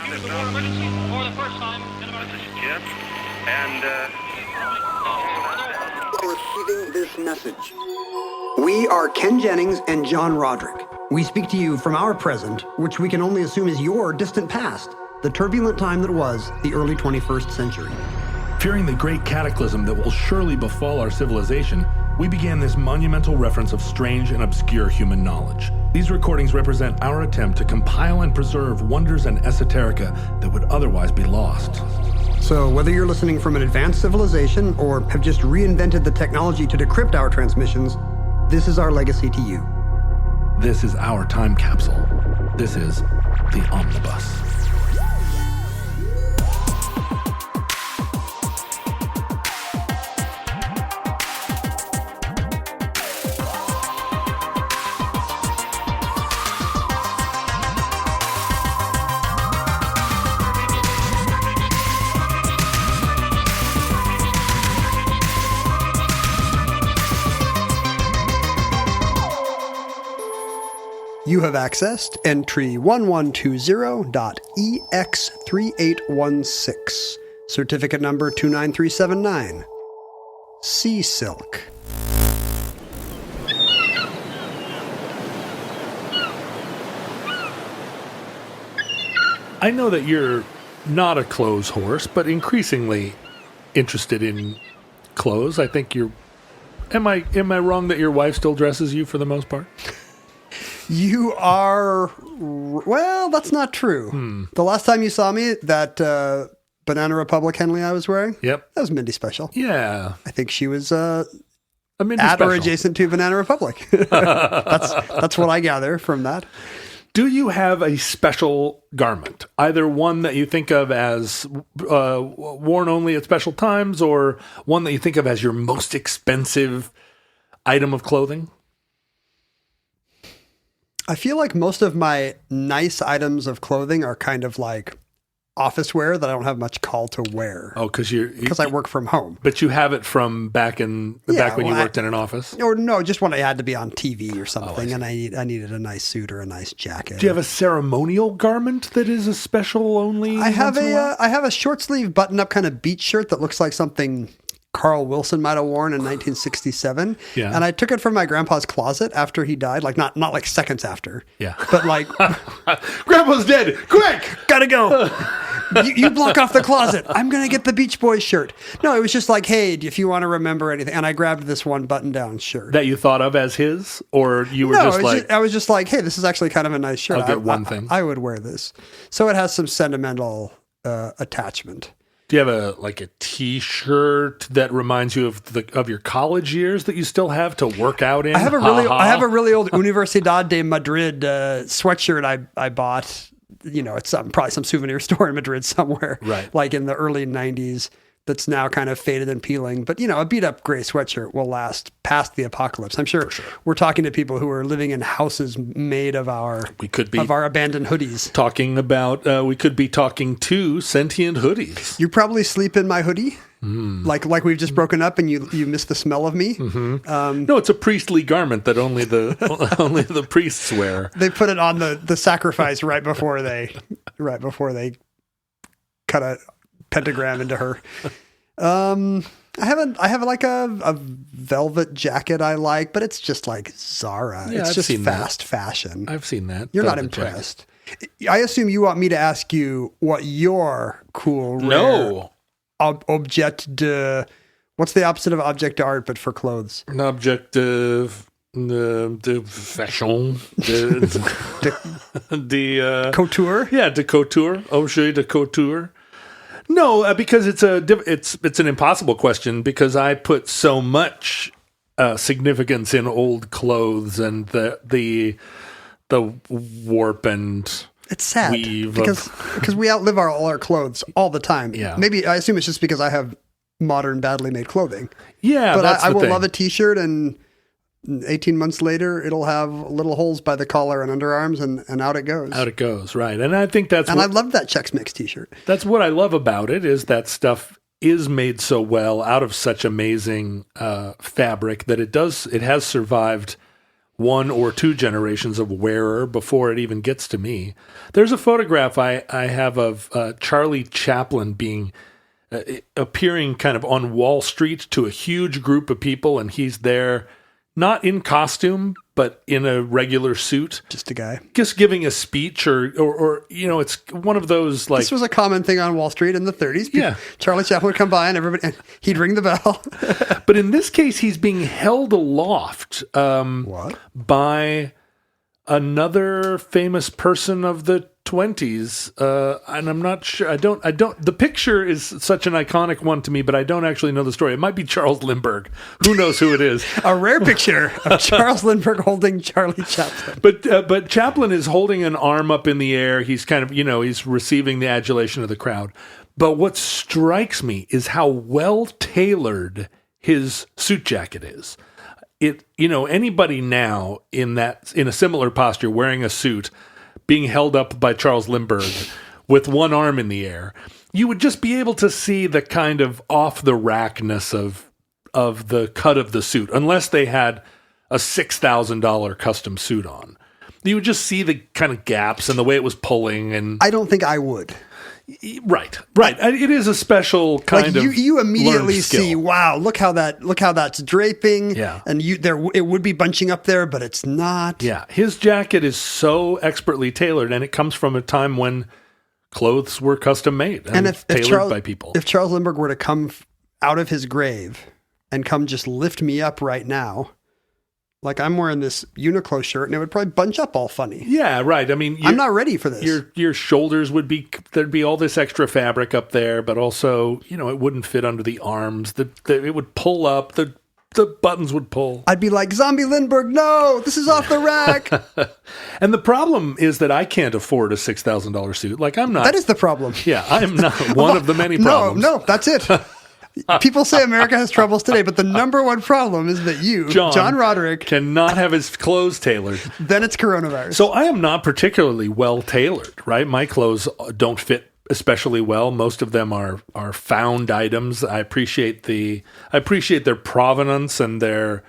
use the word emergency for the first time in about... This is Jim, and, Receiving this message. We are Ken Jennings and John Roderick. We speak to you from our present, which we can only assume is your distant past, the turbulent time that was the early 21st century. Fearing the great cataclysm that will surely befall our civilization, we began this monumental reference of strange and obscure human knowledge. These recordings represent our attempt to compile and preserve wonders and esoterica that would otherwise be lost. So whether you're listening from an advanced civilization or have just reinvented the technology to decrypt our transmissions, this is our legacy to you. This is our time capsule. This is the Omnibus. You have accessed entry 1120.EX3816, certificate number 29379, Sea Silk. I know that you're not a clothes horse, but increasingly interested in clothes. I think you're... Am I wrong that your wife still dresses you for the most part? You are... Well, that's not true. The last time you saw me, that Banana Republic Henley I was wearing, Yep. that was Mindy Special. Yeah. I think she was A Mindy at special. or adjacent to Banana Republic. That's what I gather from that. Do you have a special garment? Either one that you think of as worn only at special times, or one that you think of as your most expensive item of clothing? I feel like most of my nice items of clothing are kind of like office wear that I don't have much call to wear. Oh, because I work from home. But you have it from back when you worked in an office? Or no, just when I had to be on TV or something, and I needed a nice suit or a nice jacket. Do you have a ceremonial garment that is a special only? I have a short sleeve button up kind of beach shirt that looks like something Carl Wilson might have worn in 1967. Yeah. And I took it from my grandpa's closet after he died, like not like seconds after. Yeah. But like Grandpa's dead. Quick! Gotta go. You block off the closet. I'm going to get the Beach Boys shirt. No, it was just like, hey, if you want to remember anything. And I grabbed this one button-down shirt. That you thought of as his? Or you were I was just like, hey, this is actually kind of a nice shirt. I'll get one thing. I would wear this. So it has some sentimental attachment. Do you have a T-shirt that reminds you of your college years that you still have to work out in? I have a really old Universidad de Madrid sweatshirt I bought. You know, it's probably some souvenir store in Madrid somewhere, right? Like in the early 90s. That's now kind of faded and peeling. But, you know, a beat-up gray sweatshirt will last past the apocalypse. I'm sure we're talking to people who are living in houses made of our abandoned hoodies. We could be talking to sentient hoodies. You probably sleep in my hoodie, like we've just broken up and you miss the smell of me. Mm-hmm. No, it's a priestly garment that only the priests wear. They put it on the sacrifice right before they cut a pentagram into her. I have like a velvet jacket I like, but it's just like Zara. Yeah, it's I've just seen fast that. fashion. I've seen that. You're not velvet impressed. Jacket. I assume you want me to ask you what your cool, rare object de... What's the opposite of object d'art, but for clothes? An object de fashion. De couture? Yeah, de couture. Objet de couture. No, because it's an impossible question, because I put so much significance in old clothes and the warp and it's sad weave because we outlive all our clothes all the time. Yeah. Maybe I assume it's just because I have modern, badly made clothing. Yeah, but I will thing. love a T-shirt, and 18 months later, it'll have little holes by the collar and underarms, and out it goes. Out it goes, right. And I think that's... And I love that Chex Mix T-shirt. That's what I love about it, is that stuff is made so well out of such amazing fabric that it has survived one or two generations of wearer before it even gets to me. There's a photograph I have of Charlie Chaplin being appearing kind of on Wall Street to a huge group of people, and he's there not in costume, but in a regular suit. Just a guy. Just giving a speech or it's one of those like... This was a common thing on Wall Street in the 30s. Yeah. Charlie Chaplin would come by and he'd ring the bell. But in this case, he's being held aloft by another famous person of the 20s. And I'm not sure. I don't, the picture is such an iconic one to me, but I don't actually know the story. It might be Charles Lindbergh. Who knows who it is? A rare picture of Charles Lindbergh holding Charlie Chaplin. But Chaplin is holding an arm up in the air. He's kind of, he's receiving the adulation of the crowd. But what strikes me is how well tailored his suit jacket is. Anybody now in a similar posture, wearing a suit, being held up by Charles Lindbergh with one arm in the air, you would just be able to see the kind of off the rackness of the cut of the suit, unless they had a $6,000 custom suit on. You would just see the kind of gaps and the way it was pulling. And I don't think I would. Right. It is a special kind of you immediately learned skill. see, wow, look how that's draping. Yeah. And it would be bunching up there, but it's not. Yeah. His jacket is so expertly tailored, and it comes from a time when clothes were custom made and tailored by people. If Charles Lindbergh were to come out of his grave and come just lift me up right now, like I'm wearing this Uniqlo shirt and it would probably bunch up all funny. Yeah, right. I mean, I'm not ready for this. Your shoulders there'd be all this extra fabric up there, but also, it wouldn't fit under the arms. It would pull up. The buttons would pull. I'd be like, Zombie Lindbergh, no, this is off the rack. And the problem is that I can't afford a $6,000 suit. Like I'm not. That is the problem. Yeah, I'm not one of the many problems. No, that's it. People say America has troubles today, but the number one problem is that John Roderick, cannot have his clothes tailored. Then it's coronavirus. So I am not particularly well tailored, right? My clothes don't fit especially well. Most of them are found items. I appreciate their provenance and the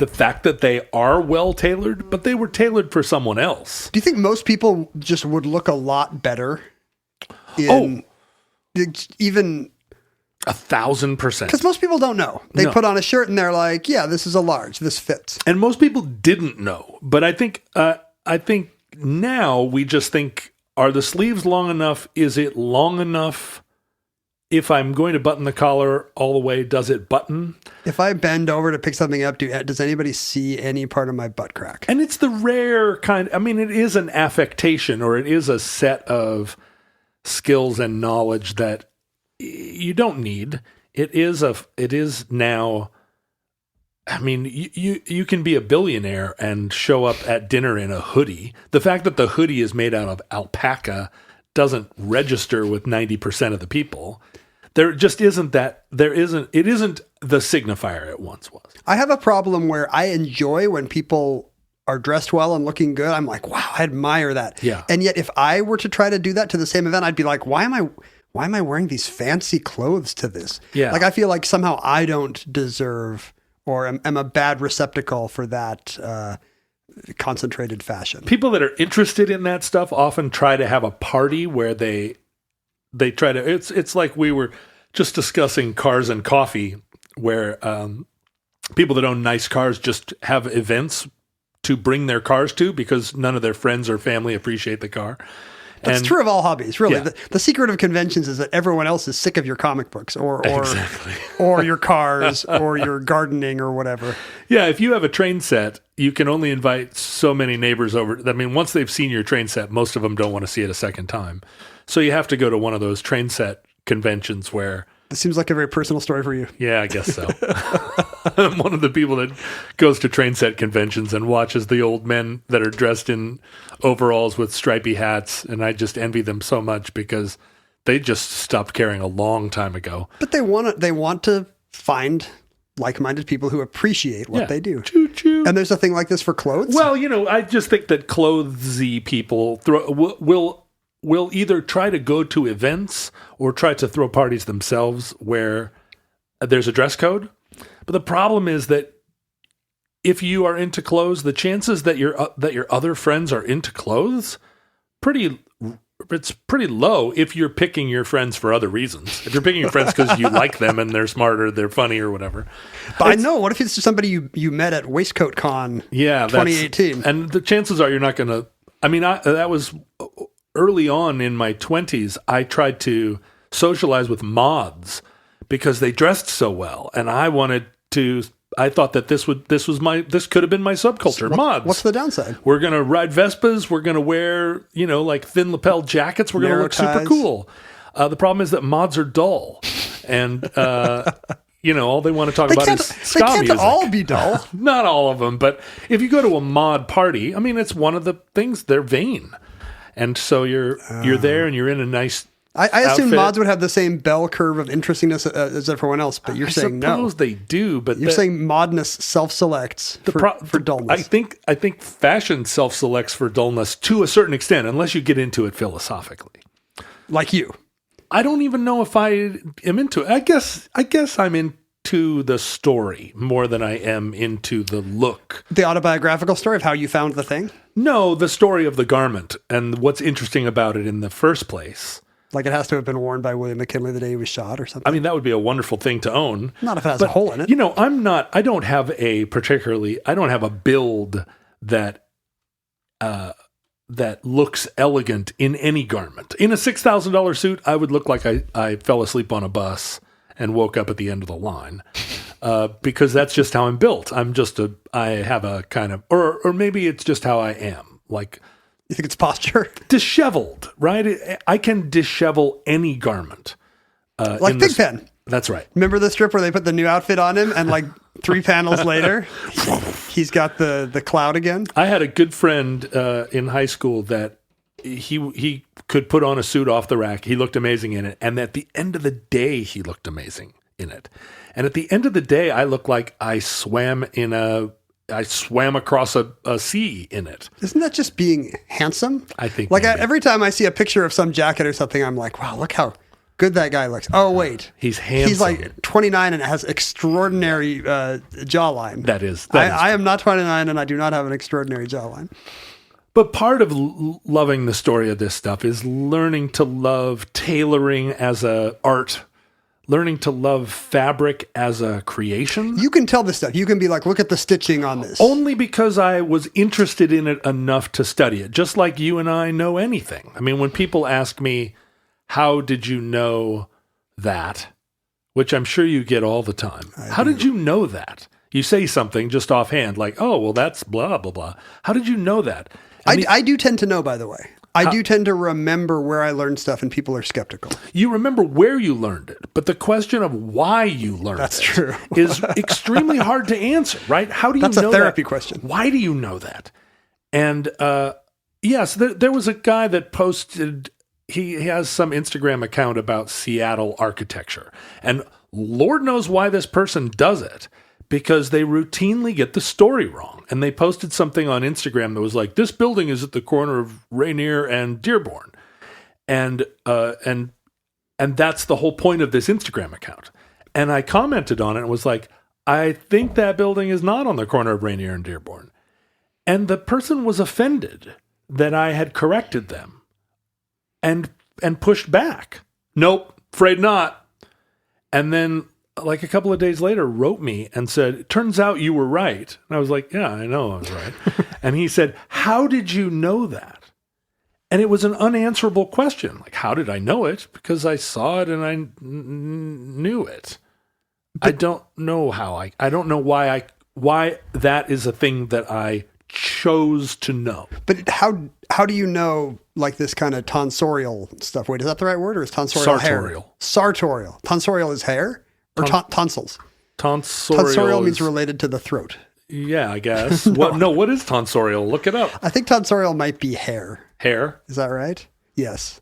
fact that they are well tailored, but they were tailored for someone else. Do you think most people just would look a lot better even 1,000%. Because most people don't know. They put on a shirt and they're like, yeah, this is a large. This fits. And most people didn't know. But I think now we just think, are the sleeves long enough? Is it long enough? If I'm going to button the collar all the way, does it button? If I bend over to pick something up, does anybody see any part of my butt crack? And it's the rare kind. I mean, it is an affectation, or it is a set of skills and knowledge that you don't need. It is now. I mean, you can be a billionaire and show up at dinner in a hoodie. The fact that the hoodie is made out of alpaca doesn't register with 90% of the people. There just isn't that. It isn't the signifier it once was. I have a problem where I enjoy when people are dressed well and looking good. I'm like, wow, I admire that. Yeah. And yet if I were to try to do that to the same event, I'd be like, why am I wearing these fancy clothes to this? Yeah. Like I feel like somehow I don't deserve or am a bad receptacle for that concentrated fashion. People that are interested in that stuff often try to have a party where they try to. It's like we were just discussing cars and coffee, where people that own nice cars just have events to bring their cars to because none of their friends or family appreciate the car. That's true of all hobbies, really. Yeah. The secret of conventions is that everyone else is sick of your comic books or Exactly. or your cars or your gardening or whatever. Yeah, if you have a train set, you can only invite so many neighbors over. I mean, once they've seen your train set, most of them don't want to see it a second time. So you have to go to one of those train set conventions where... This seems like a very personal story for you. Yeah, I guess so. I'm one of the people that goes to train set conventions and watches the old men that are dressed in overalls with stripy hats, and I just envy them so much because they just stopped caring a long time ago. But they want to find like-minded people who appreciate what they do. Choo-choo. And there's a thing like this for clothes? Well, I just think that clothesy people will either try to go to events or try to throw parties themselves where there's a dress code. But the problem is that if you are into clothes, the chances that your other friends are into clothes, it's pretty low if you're picking your friends for other reasons. If you're picking your friends because you like them and they're smart or they're funny or whatever. But I know, what if it's somebody you met at Waistcoat Con 2018? And the chances are you're not going to... I mean, that was early on in my 20s. I tried to socialize with mods because they dressed so well. And I thought that this could have been my subculture. Mods. What's the downside? We're going to ride Vespas. We're going to wear, like thin lapel jackets. We're going to look super cool. The problem is that mods are dull. And, all they want to talk about is ska music. They can't all be dull. Not all of them. But if you go to a mod party, I mean, it's one of the things, they're vain. And so you're there and you're in a nice I assume outfit. mods would have the same bell curve of interestingness as everyone else, but you're saying no. I suppose they do, but you're saying modness self-selects for dullness. I think fashion self-selects for dullness to a certain extent, unless you get into it philosophically. Like you. I don't even know if I am into it. I guess I'm into the story more than I am into the look. The autobiographical story of how you found the thing? No, the story of the garment and what's interesting about it in the first place. Like it has to have been worn by William McKinley the day he was shot or something. I mean, that would be a wonderful thing to own. Not if it has a hole in it. I don't have a build that looks elegant in any garment. In a $6,000 suit, I would look like I fell asleep on a bus and woke up at the end of the line. Because that's just how I'm built. I have a kind of, or maybe it's just how I am. Like, you think it's posture? Disheveled, right? I can dishevel any garment. Like Big Ben. That's right. Remember the strip where they put the new outfit on him and like 3 panels later, he's got the cloud again? I had a good friend in high school that he could put on a suit off the rack. He looked amazing in it. And at the end of the day, he looked amazing in it. And at the end of the day, I looked like I swam across a sea in it. Isn't that just being handsome? I think. Like every time I see a picture of some jacket or something, I'm like, wow, look how good that guy looks. Oh, wait. He's handsome. He's like 29 and has extraordinary jawline. That is. I am not 29 and I do not have an extraordinary jawline. But part of loving the story of this stuff is learning to love tailoring as a art. Learning to love fabric as a creation. You can tell this stuff. You can be like, look at the stitching on this. Only because I was interested in it enough to study it. Just like you and I know anything. I mean, when people ask me, how did you know that? Which I'm sure you get all the time. How did you know that? You say something just offhand, like, oh, well, that's blah, blah, blah. How did you know that? I do tend to know, by the way. I do tend to remember where I learned stuff, and people are skeptical. You remember where you learned it, but the question of why you learned That's true. is extremely hard to answer, right? How do you know that? That's a therapy question. Why do you know that? And yes, there was a guy that posted, he has some Instagram account about Seattle architecture. And Lord knows why this person does it. Because they routinely get the story wrong. And they posted something on Instagram that was like, this building is at the corner of Rainier and Dearborn. And that's the whole point of this Instagram account. And I commented on it and was like, I think that building is not on the corner of Rainier and Dearborn. And the person was offended that I had corrected them and pushed back. Nope, afraid not. And then like a couple of days later, wrote me and said, it turns out you were right. And I was like, yeah, I know I was right. And he said, how did you know that? And it was an unanswerable question. Like, how did I know it? Because I saw it and I knew it. But I don't know how I don't know why that is a thing that I chose to know. But how do you know like this kind of tonsorial stuff? Wait, is that the right word or is tonsorial hair? Sartorial. Tonsorial is hair? Or tonsils. Tonsorial means related to the throat. Yeah, I guess. What is tonsorial? Look it up. I think tonsorial might be hair. Hair? Is that right? Yes.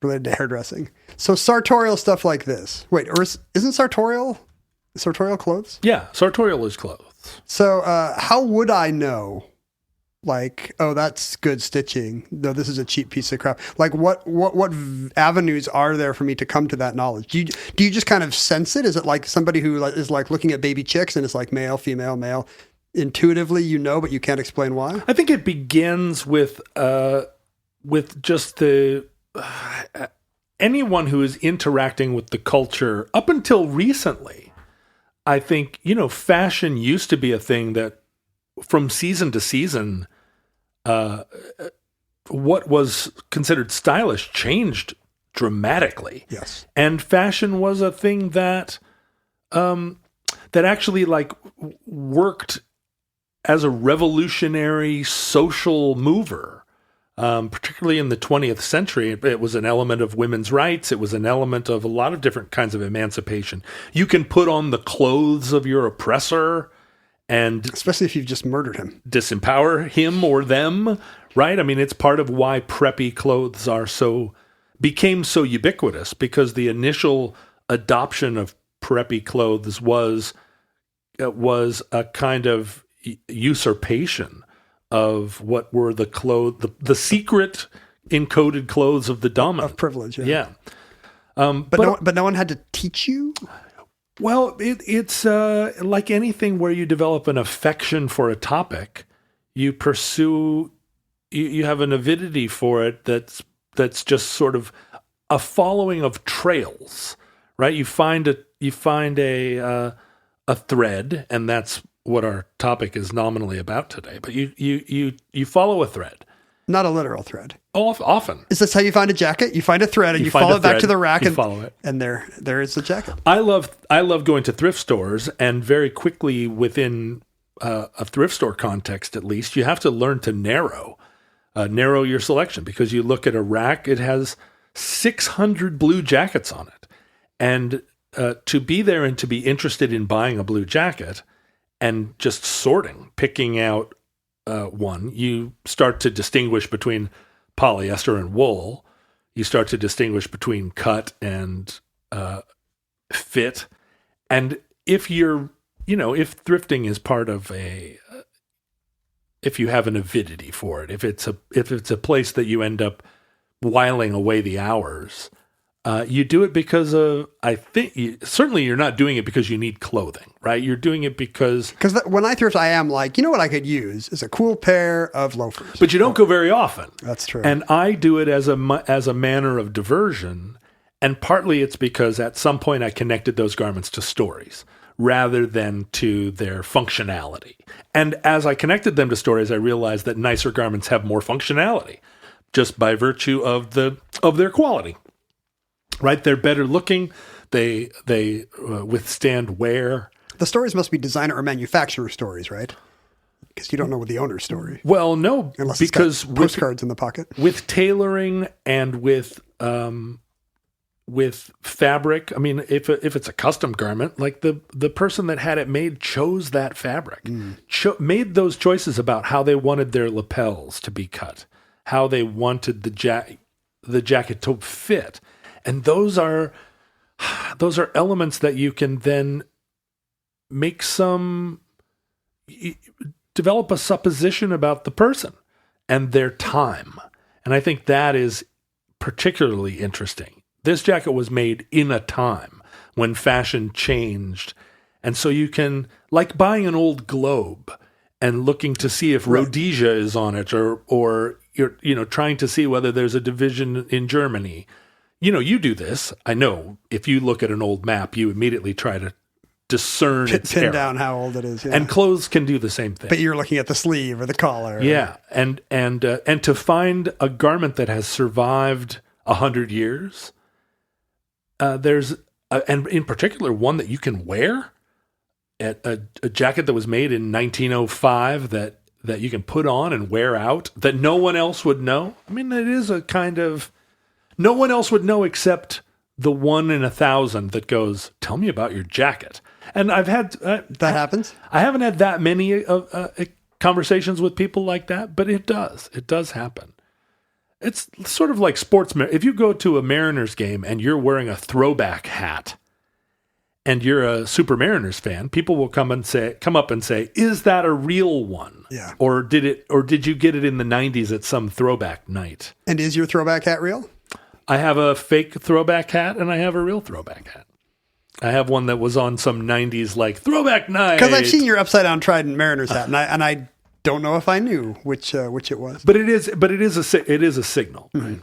Related to hairdressing. So sartorial stuff like this. Wait, or isn't sartorial clothes? Yeah, sartorial is clothes. So how would I know? Like, oh, that's good stitching. No, this is a cheap piece of crap. Like, what avenues are there for me to come to that knowledge? Do you just kind of sense it? Is it like somebody who is like looking at baby chicks and it's like male, female, male, intuitively you know, but you can't explain why? I think it begins with just the anyone who is interacting with the culture up until recently. I think, fashion used to be a thing that from season to season, what was considered stylish changed dramatically. Yes. And fashion was a thing that actually worked as a revolutionary social mover, particularly in the 20th century. It was an element of women's rights. It was an element of a lot of different kinds of emancipation. You can put on the clothes of your oppressor, and especially if you've just murdered him, disempower him or them, right? I mean, it's part of why preppy clothes became so ubiquitous, because the initial adoption of preppy clothes was a kind of usurpation of what were the secret encoded clothes of the dominant. Of privilege, yeah. But no one had to teach you? Well, it's like anything where you develop an affection for a topic, you pursue, you have an avidity for it that's just sort of a following of trails, right? You find a thread, and that's what our topic is nominally about today. But you follow a thread, not a literal thread. Often. Is this how you find a jacket? You find a thread and you follow it back to the rack and follow it, and there is the jacket. I love going to thrift stores, and very quickly within a thrift store context, at least, you have to learn to narrow your selection, because you look at a rack, it has 600 blue jackets on it, and to be there and to be interested in buying a blue jacket and just picking out one, you start to distinguish between polyester and wool. You start to distinguish between cut and fit. And if if thrifting is part of if you have an avidity for it, if it's a place that you end up whiling away the hours, you do it because certainly you're not doing it because you need clothing, right? You're doing it because when I thrift, I am like, what I could use is a cool pair of loafers. But you don't go very often. That's true. And I do it as a manner of diversion, and partly it's because at some point I connected those garments to stories rather than to their functionality. And as I connected them to stories, I realized that nicer garments have more functionality just by virtue of their quality. Right, they're better looking. They withstand wear. The stories must be designer or manufacturer stories, right? Because you don't know what the owner's story. Well, no, unless because it's got postcards in the pocket. With tailoring and with fabric. I mean, if it's a custom garment, like the person that had it made chose that fabric, made those choices about how they wanted their lapels to be cut, how they wanted the jacket to fit. And those are elements that you can then develop a supposition about the person and their time. And I think that is particularly interesting. This jacket was made in a time when fashion changed. And so you can, like buying an old globe and looking to see if Rhodesia is on it, or you're trying to see whether there's a division in Germany. You do this. I know if you look at an old map, you immediately try to discern its pin era. Down how old it is. Yeah. And clothes can do the same thing. But you're looking at the sleeve or the collar. Yeah. And to find a garment that has survived 100 years, there's, and in particular, one that you can wear, a jacket that was made in 1905 that you can put on and wear out, that no one else would know. I mean, it is a kind of... No one else would know except the 1 in 1,000 that goes, tell me about your jacket. And I've had... that happens? I haven't had that many conversations with people like that, but it does. It does happen. It's sort of like sports. If you go to a Mariners game and you're wearing a throwback hat and you're a Super Mariners fan, people will come up and say, is that a real one? Yeah. Or did you get it in the 90s at some throwback night? And is your throwback hat real? I have a fake throwback hat and I have a real throwback hat. I have one that was on some 90s like throwback night. Because I've seen your upside down Trident Mariner's hat, and I don't know if I knew which it was. But it is a signal. Right?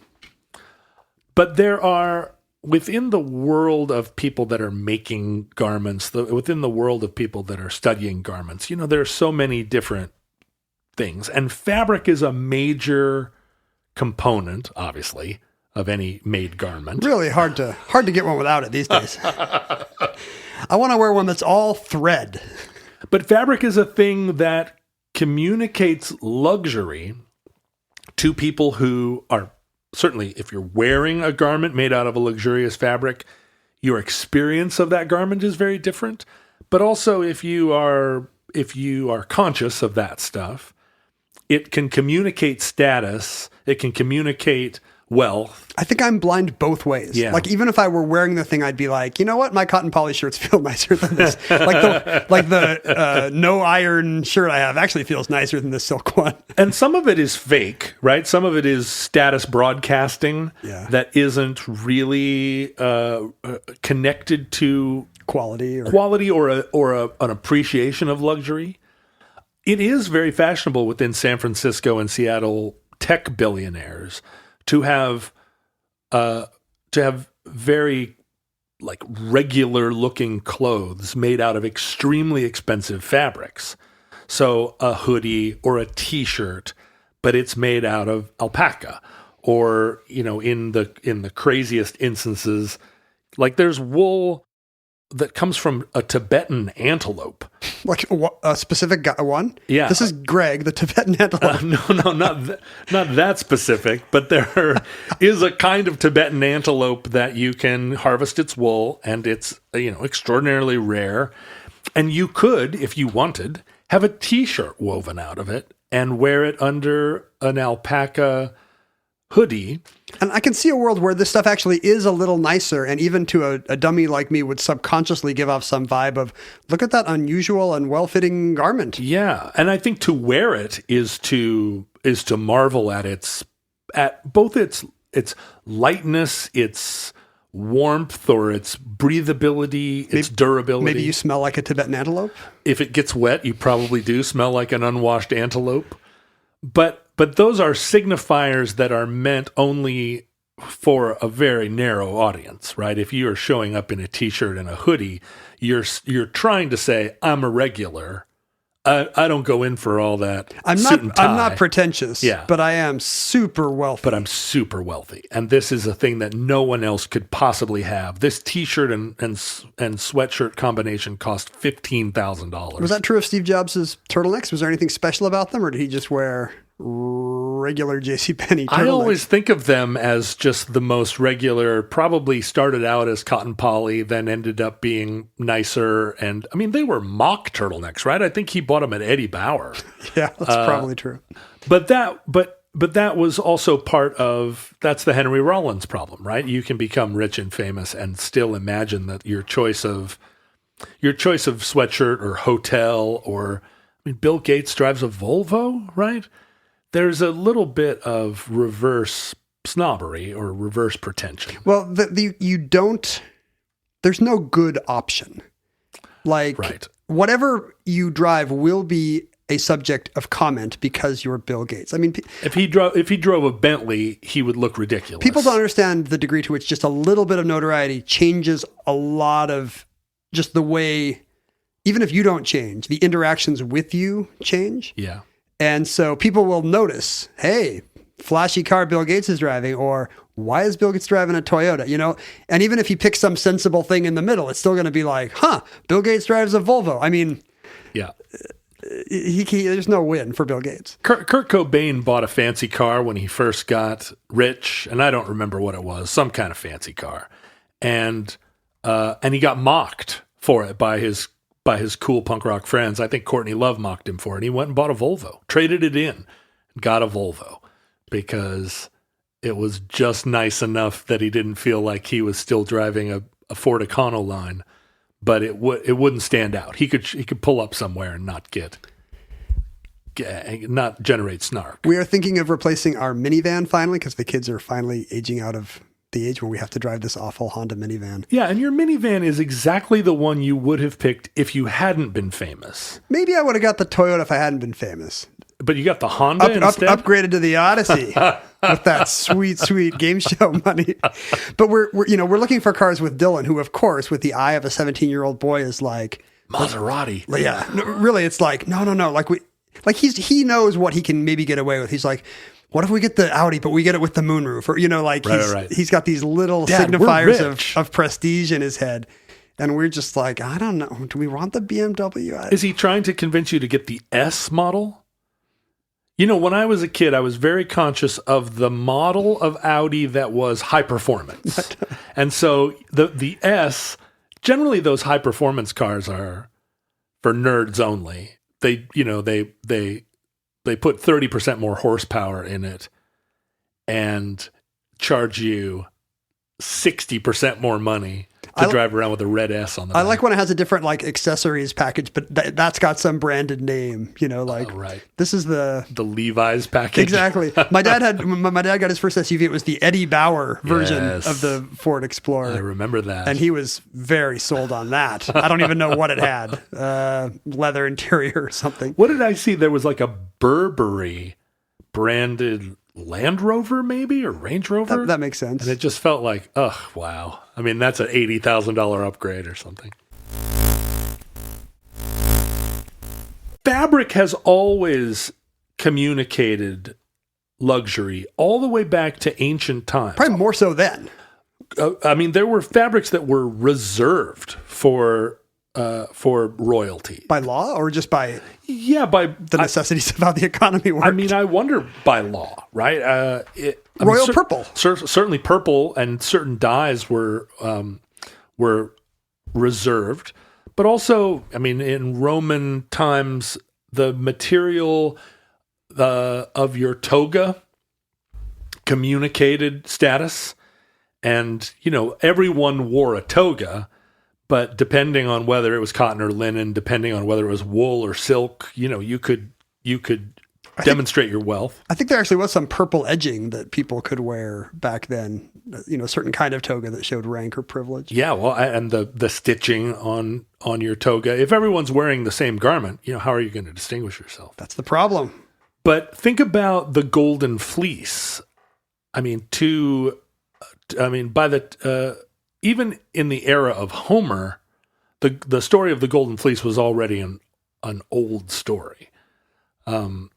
But there are, within the world of people that are making garments, within the world of people that are studying garments, there are so many different things, and fabric is a major component, obviously, of any made garment. Really hard to get one without it these days. I want to wear one that's all thread. But fabric is a thing that communicates luxury to people who are, certainly if you're wearing a garment made out of a luxurious fabric, your experience of that garment is very different. But also if you are conscious of that stuff, it can communicate status, it can communicate wealth. I think I'm blind both ways. Yeah. Like even if I were wearing the thing, I'd be like, you know what? My cotton poly shirts feel nicer than this. like the no iron shirt I have actually feels nicer than the silk one. And some of it is fake, right? Some of it is status broadcasting that isn't really connected to quality or an appreciation of luxury. It is very fashionable within San Francisco and Seattle tech billionaires to have very like regular looking clothes made out of extremely expensive fabrics. So a hoodie or a t-shirt, but it's made out of alpaca, or in the craziest instances, like there's wool that comes from a Tibetan antelope. Like a specific one? Yeah. This is Greg, the Tibetan antelope. No, not that specific, but there is a kind of Tibetan antelope that you can harvest its wool, and it's, extraordinarily rare. And you could, if you wanted, have a t-shirt woven out of it and wear it under an alpaca hoodie. And I can see a world where this stuff actually is a little nicer, and even to a dummy like me would subconsciously give off some vibe of, look at that unusual and well-fitting garment. Yeah, and I think to wear it is to marvel at both its lightness, its warmth, or its breathability, its durability. Maybe you smell like a Tibetan antelope? If it gets wet, you probably do smell like an unwashed antelope. But those are signifiers that are meant only for a very narrow audience, right? If you are showing up in a t-shirt and a hoodie, you're trying to say, I'm a regular. I don't go in for all that. I'm not pretentious, yeah, but I am super wealthy. But I'm super wealthy, and this is a thing that no one else could possibly have. This t-shirt and sweatshirt combination cost $15,000. Was that true of Steve Jobs' turtlenecks? Was there anything special about them, or did he just wear regular JCPenney turtlenecks? I always think of them as just the most regular, probably started out as cotton poly, then ended up being nicer. And I mean, they were mock turtlenecks, right? I think he bought them at Eddie Bauer. Yeah, that's probably true. But that was also that's the Henry Rollins problem, right? You can become rich and famous and still imagine that your choice of sweatshirt or hotel, or, I mean, Bill Gates drives a Volvo, right? There's a little bit of reverse snobbery or reverse pretension. Well, there's no good option. Like, right. Whatever you drive will be a subject of comment because you're Bill Gates. I mean, if he drove a Bentley, he would look ridiculous. People don't understand the degree to which just a little bit of notoriety changes a lot of just the way, even if you don't change, the interactions with you change. Yeah. And so people will notice, hey, flashy car Bill Gates is driving, or why is Bill Gates driving a Toyota? And even if he picks some sensible thing in the middle, it's still going to be like, Bill Gates drives a Volvo. I mean, yeah, there's no win for Bill Gates. Kurt Cobain bought a fancy car when he first got rich, and I don't remember what it was, some kind of fancy car. And he got mocked for it by his cool punk rock friends. I think Courtney Love mocked him for it. And he went and bought a Volvo, traded it in, got a Volvo, because it was just nice enough that he didn't feel like he was still driving a Ford Econoline, but it wouldn't stand out. He could pull up somewhere and not generate snark. We are thinking of replacing our minivan finally, because the kids are finally aging out of the age when we have to drive this awful Honda minivan. Yeah, and your minivan is exactly the one you would have picked if you hadn't been famous. Maybe I would have got the Toyota if I hadn't been famous. But you got the Honda instead? Upgraded to the Odyssey with that sweet, sweet game show money. But we're looking for cars with Dylan, who, of course, with the eye of a 17-year-old boy, is like Maserati. Yeah, no, really, it's like no. He knows what he can maybe get away with. He's like, what if we get the Audi, but we get it with the moonroof? Or he's got these little Dad, signifiers of prestige in his head. And we're just like, I don't know. Do we want the BMW? Is he trying to convince you to get the S model? When I was a kid, I was very conscious of the model of Audi that was high performance. And so the S, generally those high performance cars are for nerds only. They put 30% more horsepower in it and charge you 60% more money to drive around with a red S on the back. I like when it has a different accessories package, but that's got some branded name, right. This is the Levi's package. Exactly. My dad got his first SUV. It was the Eddie Bauer version of the Ford Explorer. I remember that. And he was very sold on that. I don't even know what it had. Leather interior or something. What did I see? There was like a Burberry branded Land Rover, maybe, or Range Rover. That makes sense. And it just felt like, oh, wow. I mean, that's an $80,000 upgrade or something. Fabric has always communicated luxury all the way back to ancient times. Probably more so then. There were fabrics that were reserved for royalty. By law or just by... Yeah, by the necessities of how the economy worked. I wonder by law, right? Purple. Certainly purple and certain dyes were reserved. But also, in Roman times, the material of your toga communicated status. And, everyone wore a toga. But depending on whether it was cotton or linen, depending on whether it was wool or silk, you could demonstrate your wealth. I think there actually was some purple edging that people could wear back then. A certain kind of toga that showed rank or privilege. Yeah, well, and the stitching on your toga. If everyone's wearing the same garment, how are you going to distinguish yourself? That's the problem. But think about the golden fleece. Even in the era of Homer, the story of the Golden Fleece was already an old story. And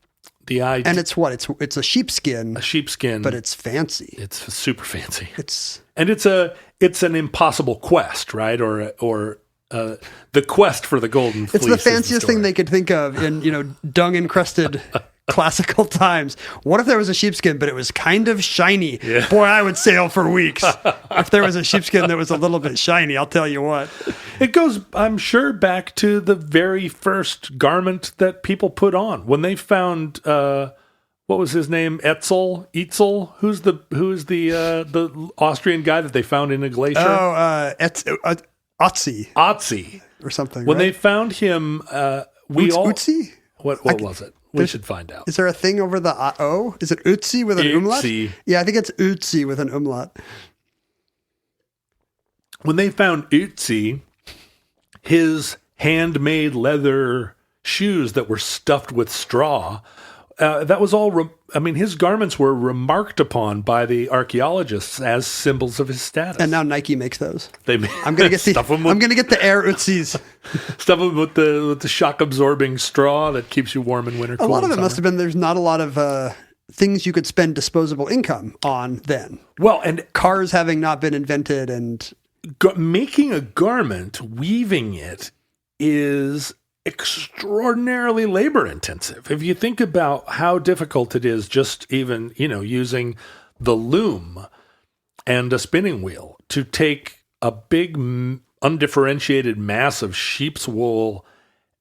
it's what? It's a sheepskin. A sheepskin, but it's fancy. It's super fancy. It's an impossible quest, right? Or the quest for the Golden Fleece. It's the fanciest thing they could think of in dung encrusted classical times. What if there was a sheepskin, but it was kind of shiny? Yeah. Boy, I would sail for weeks. If there was a sheepskin that was a little bit shiny, I'll tell you what. It goes, I'm sure, back to the very first garment that people put on. When they found, what was his name? Etzel? Who's the Austrian guy that they found in a glacier? Otzi. Or something, When right? they found him, Otzi? What was it? We should find out. Is there a thing over the O? Is it Utsi with an umlaut? Yeah, I think it's Utsi with an umlaut. When they found Utsi, his handmade leather shoes that were stuffed with straw, that was all... his garments were remarked upon by the archaeologists as symbols of his status. And now Nike makes those. I'm going to get the Air Utsis. Stuff them with the shock absorbing straw that keeps you warm in winter. A lot of it must have been. There's not a lot of things you could spend disposable income on then. Well, and cars having not been invented, and making a garment, weaving it is extraordinarily labor intensive. If you think about how difficult it is just even, using the loom and a spinning wheel to take a big undifferentiated mass of sheep's wool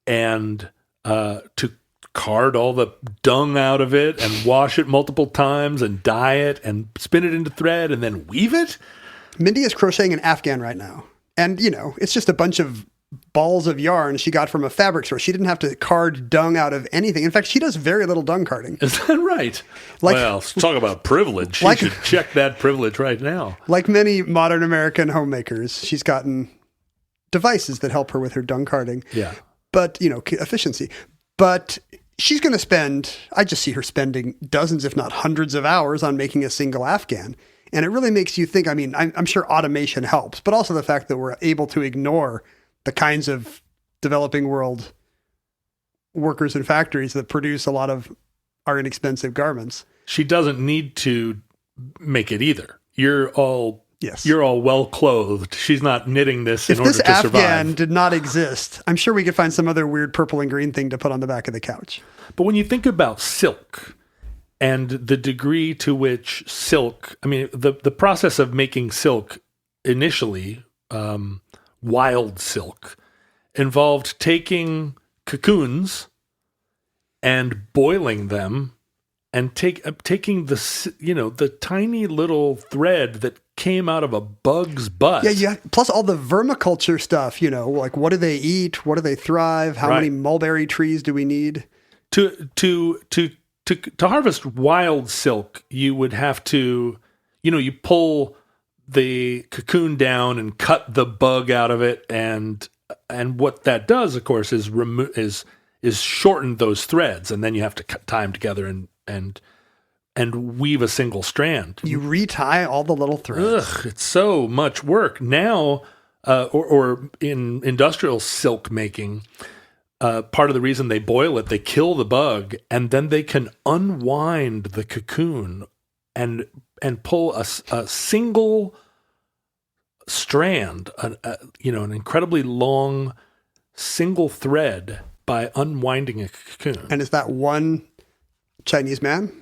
and to card all the dung out of it and wash it multiple times and dye it and spin it into thread and then weave it. Mindy is crocheting an Afghan right now. And, it's just a bunch of balls of yarn she got from a fabric store. She didn't have to card dung out of anything. In fact, she does very little dung carding. Is that right? Well, talk about privilege. She should check that privilege right now. Like many modern American homemakers, she's gotten devices that help her with her dung carding. Yeah. But, efficiency. But she's going to spend, I just see her spending dozens, if not hundreds of hours on making a single Afghan. And it really makes you think, I'm sure automation helps, but also the fact that we're able to ignore the kinds of developing world workers and factories that produce a lot of our inexpensive garments. She doesn't need to make it either. You're all well clothed. She's not knitting this in order to survive. If this Afghan did not exist, I'm sure we could find some other weird purple and green thing to put on the back of the couch. But when you think about silk and the degree to which silk, the process of making silk initially, wild silk, involved taking cocoons and boiling them and taking the tiny little thread that came out of a bug's butt. Yeah. Plus all the vermiculture stuff, like what do they eat? What do they thrive? How many mulberry trees do we need? To harvest wild silk, you would have to, you pull the cocoon down and cut the bug out of it, and what that does, of course, is shorten those threads, and then you have to tie them together and weave a single strand. You retie all the little threads. It's so much work now. Or in industrial silk making, part of the reason they boil it, they kill the bug, and then they can unwind the cocoon and pull a single strand, an incredibly long single thread by unwinding a cocoon. And is that one Chinese man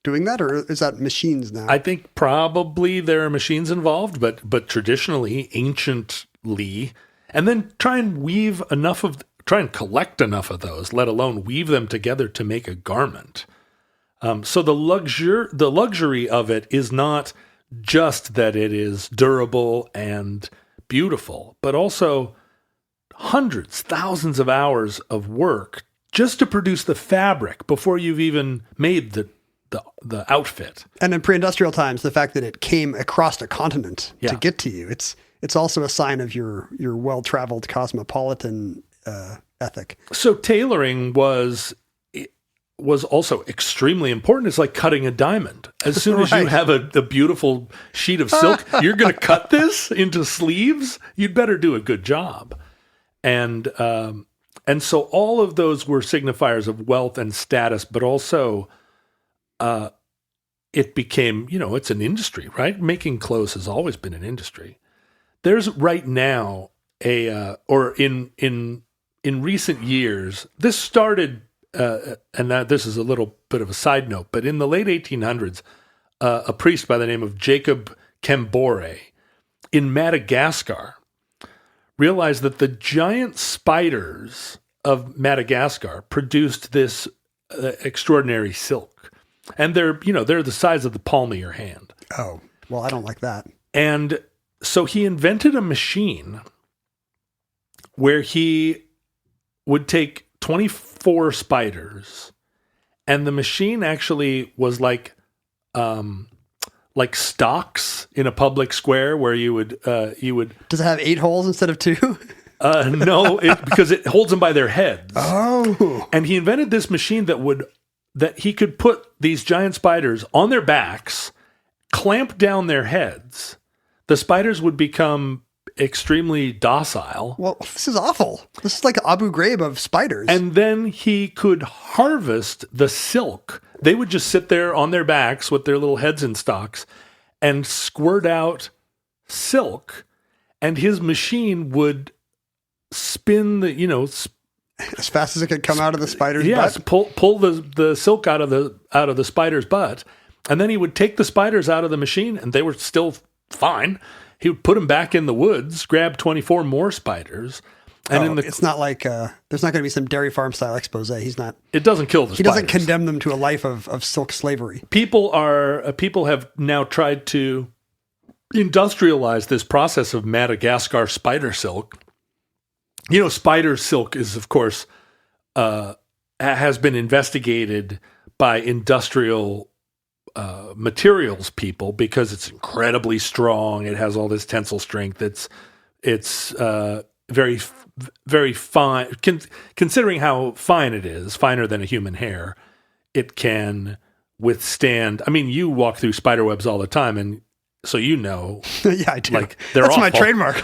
doing that, or is that machines now? I think probably there are machines involved, but traditionally, anciently, and then try and collect enough of those, let alone weave them together to make a garment. So the luxury of it is not just that it is durable and beautiful, but also hundreds, thousands of hours of work just to produce the fabric before you've even made the outfit. And in pre-industrial times, the fact that it came across a continent to get to you, it's also a sign of your well-traveled cosmopolitan ethic. So tailoring was also extremely important. It's like cutting a diamond. As soon as you have a beautiful sheet of silk, you're going to cut this into sleeves. You'd better do a good job. And so all of those were signifiers of wealth and status, but also it became, it's an industry, right? Making clothes has always been an industry. There's right now in recent years, this started, this is a little bit of a side note, but in the late 1800s, a priest by the name of Jacob Kembore in Madagascar realized that the giant spiders of Madagascar produced this extraordinary silk. And they're the size of the palm of your hand. Oh, well, I don't like that. And so he invented a machine where he would take 24 spiders, and the machine actually was like stocks in a public square where you would. Does it have 8 holes instead of 2? No, because it holds them by their heads. Oh, and he invented this machine that he could put these giant spiders on their backs, clamp down their heads. The spiders would become extremely docile. Well, this is awful. This is like Abu Ghraib of spiders. And then he could harvest the silk. They would just sit there on their backs with their little heads in stocks and squirt out silk. And his machine would spin as fast as it could come out of the spider's butt. Pull the silk out of the spider's butt, and then he would take the spiders out of the machine, and they were still fine. He would put them back in the woods, grab 24 more spiders, and it's not like there's not going to be some dairy farm style expose. It doesn't kill the spiders. He doesn't condemn them to a life of silk slavery. People have now tried to industrialize this process of Madagascar spider silk. Spider silk is, of course, has been investigated by industrial materials people because it's incredibly strong. It has all this tensile strength. It's very, very fine. Considering how fine it is, finer than a human hair, it can withstand. I mean, you walk through spider webs all the time, and so yeah, I do. Like That's awful. my trademark.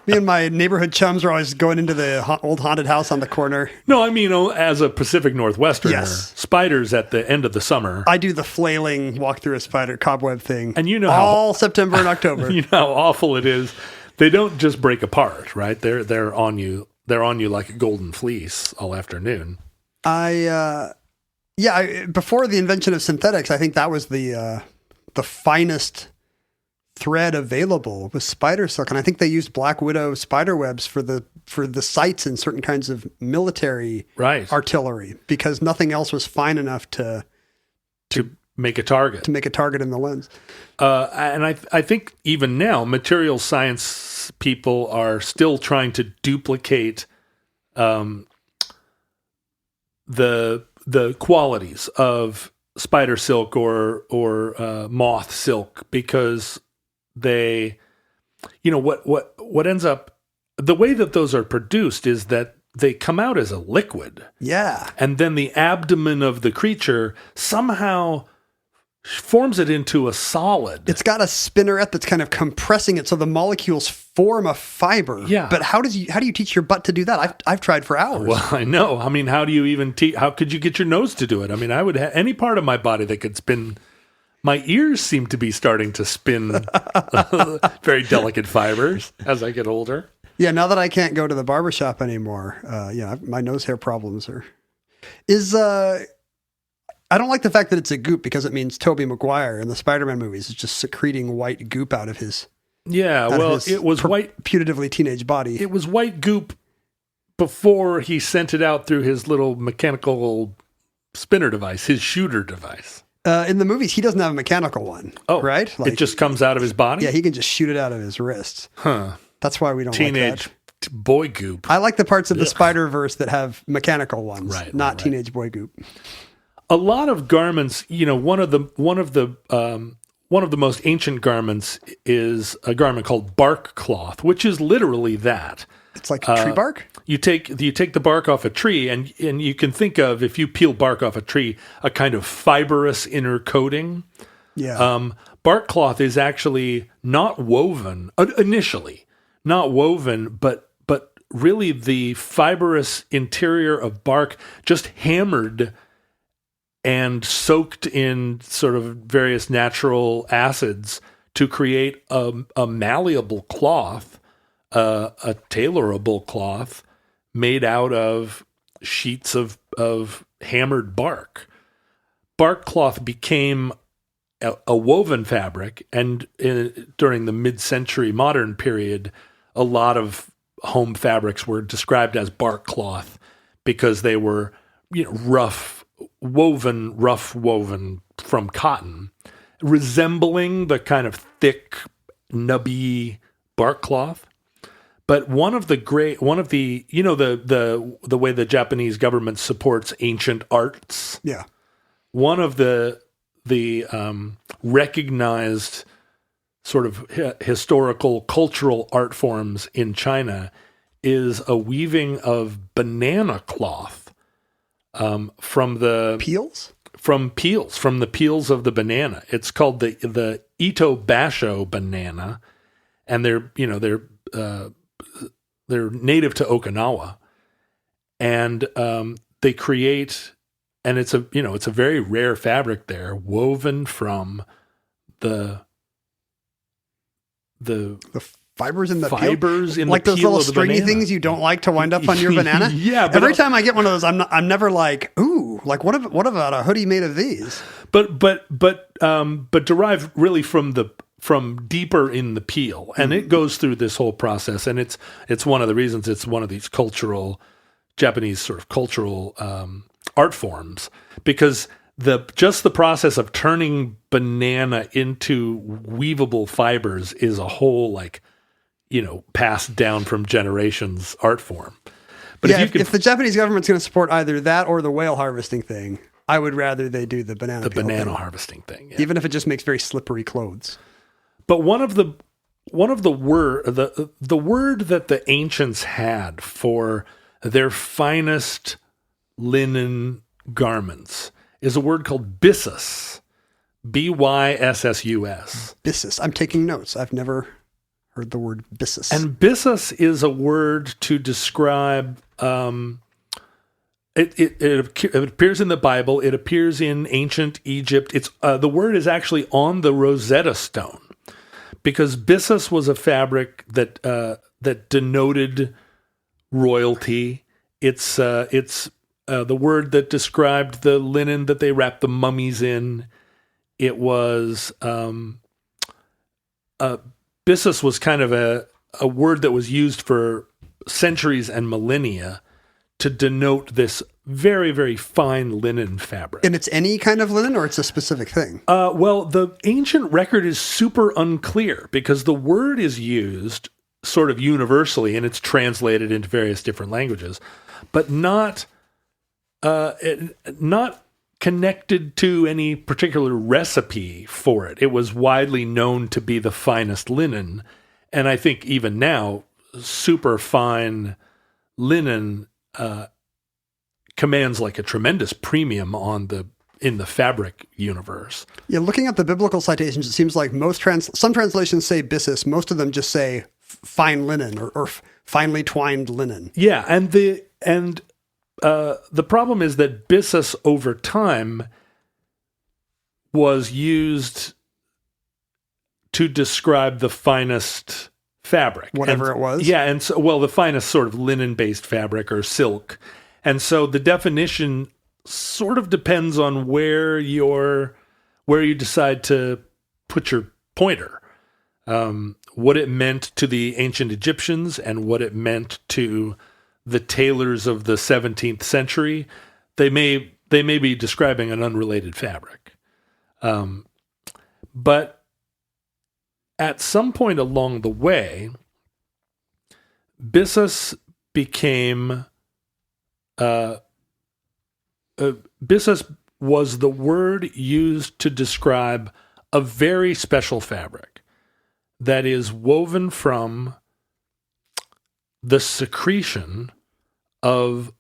Me and my neighborhood chums are always going into the old haunted house on the corner. No, I mean, as a Pacific Northwesterner, yes. Spiders at the end of the summer. I do the flailing walk through a spider cobweb thing, and all September and October. You know how awful it is. They don't just break apart, right? They're on you. They're on you like a golden fleece all afternoon. Before the invention of synthetics, I think that was the finest thread available was spider silk, and I think they used black widow spider webs for the sights in certain kinds of military artillery because nothing else was fine enough to make a target in the lens. And I think even now, material science people are still trying to duplicate the qualities of spider silk or moth silk because they, what ends up, the way that those are produced is that they come out as a liquid. Yeah. And then the abdomen of the creature somehow forms it into a solid. It's got a spinneret that's kind of compressing it so the molecules form a fiber. Yeah. But how do you teach your butt to do that? I've tried for hours. Well, I know. I mean, how do you even how could you get your nose to do it? I mean, I would have any part of my body that could spin. My ears seem to be starting to spin very delicate fibers as I get older. Yeah, now that I can't go to the barbershop anymore, my nose hair problems I don't like the fact that it's a goop because it means Tobey Maguire in the Spider-Man movies is just secreting white goop out of his it was white putatively teenage body. It was white goop before he sent it out through his little mechanical spinner device, his shooter device. In the movies, he doesn't have a mechanical one. Oh, right? It just comes out of his body? Yeah, he can just shoot it out of his wrists. Huh. That's why we don't teenage like that. Boy goop. I like the parts of the Spider-Verse that have mechanical ones, not teenage boy goop. A lot of garments, one of the most ancient garments is a garment called bark cloth, which is literally that. It's like tree bark? You take the bark off a tree, and you can think of, if you peel bark off a tree, a kind of fibrous inner coating. Yeah. Bark cloth is actually not woven initially, but really the fibrous interior of bark just hammered and soaked in sort of various natural acids to create a malleable cloth, a tailorable cloth made out of sheets of hammered bark. Bark cloth became a woven fabric, and during the mid-century modern period, a lot of home fabrics were described as bark cloth because they were, rough woven from cotton, resembling the kind of thick, nubby bark cloth. But the way the Japanese government supports ancient arts. Yeah. One of the recognized sort of historical cultural art forms in China is a weaving of banana cloth from the peels? From the peels of the banana. It's called the Ito Basho banana, and they're native to Okinawa, and they create, and it's a very rare fabric there, woven from the fibers in the fibers peel? In like the those peel little of the stringy banana. things you don't like to wind up on your banana. Yeah, but every time I get one of those, I'm never like, ooh, like what about a hoodie made of these? But derived really from deeper in the peel, and it goes through this whole process, and it's one of the reasons it's one of these Japanese sort of cultural art forms, because the process of turning banana into weavable fibers is a whole passed down from generations art form. But yeah, if the Japanese government's going to support either that or the whale harvesting thing, I would rather they do the banana harvesting thing, yeah. Even if it just makes very slippery clothes. But one of the word that the ancients had for their finest linen garments is a word called byssus, byssus. Byssus. I'm taking notes. I've never heard the word byssus. And byssus is a word to describe. It appears in the Bible. It appears in ancient Egypt. It's the word is actually on the Rosetta Stone, because byssus was a fabric that denoted royalty. It's the word that described the linen that they wrapped the mummies in. It was byssus was kind of a word that was used for centuries and millennia to denote this very, very fine linen fabric. And it's any kind of linen, or it's a specific thing? Well, the ancient record is super unclear because the word is used sort of universally and it's translated into various different languages, but not connected to any particular recipe for it. It was widely known to be the finest linen. And I think even now, super fine linen commands like a tremendous premium in the fabric universe. Yeah, looking at the biblical citations, it seems like some translations say byssus, most of them just say fine linen or finely twined linen. Yeah, and the problem is that byssus over time was used to describe the finest fabric. Whatever it was? Yeah, and so, the finest sort of linen-based fabric or silk. And so the definition sort of depends on where you decide to put your pointer. What it meant to the ancient Egyptians and what it meant to the tailors of the 17th century, they may be describing an unrelated fabric. But at some point along the way, byssus became byssus was the word used to describe a very special fabric that is woven from the secretion of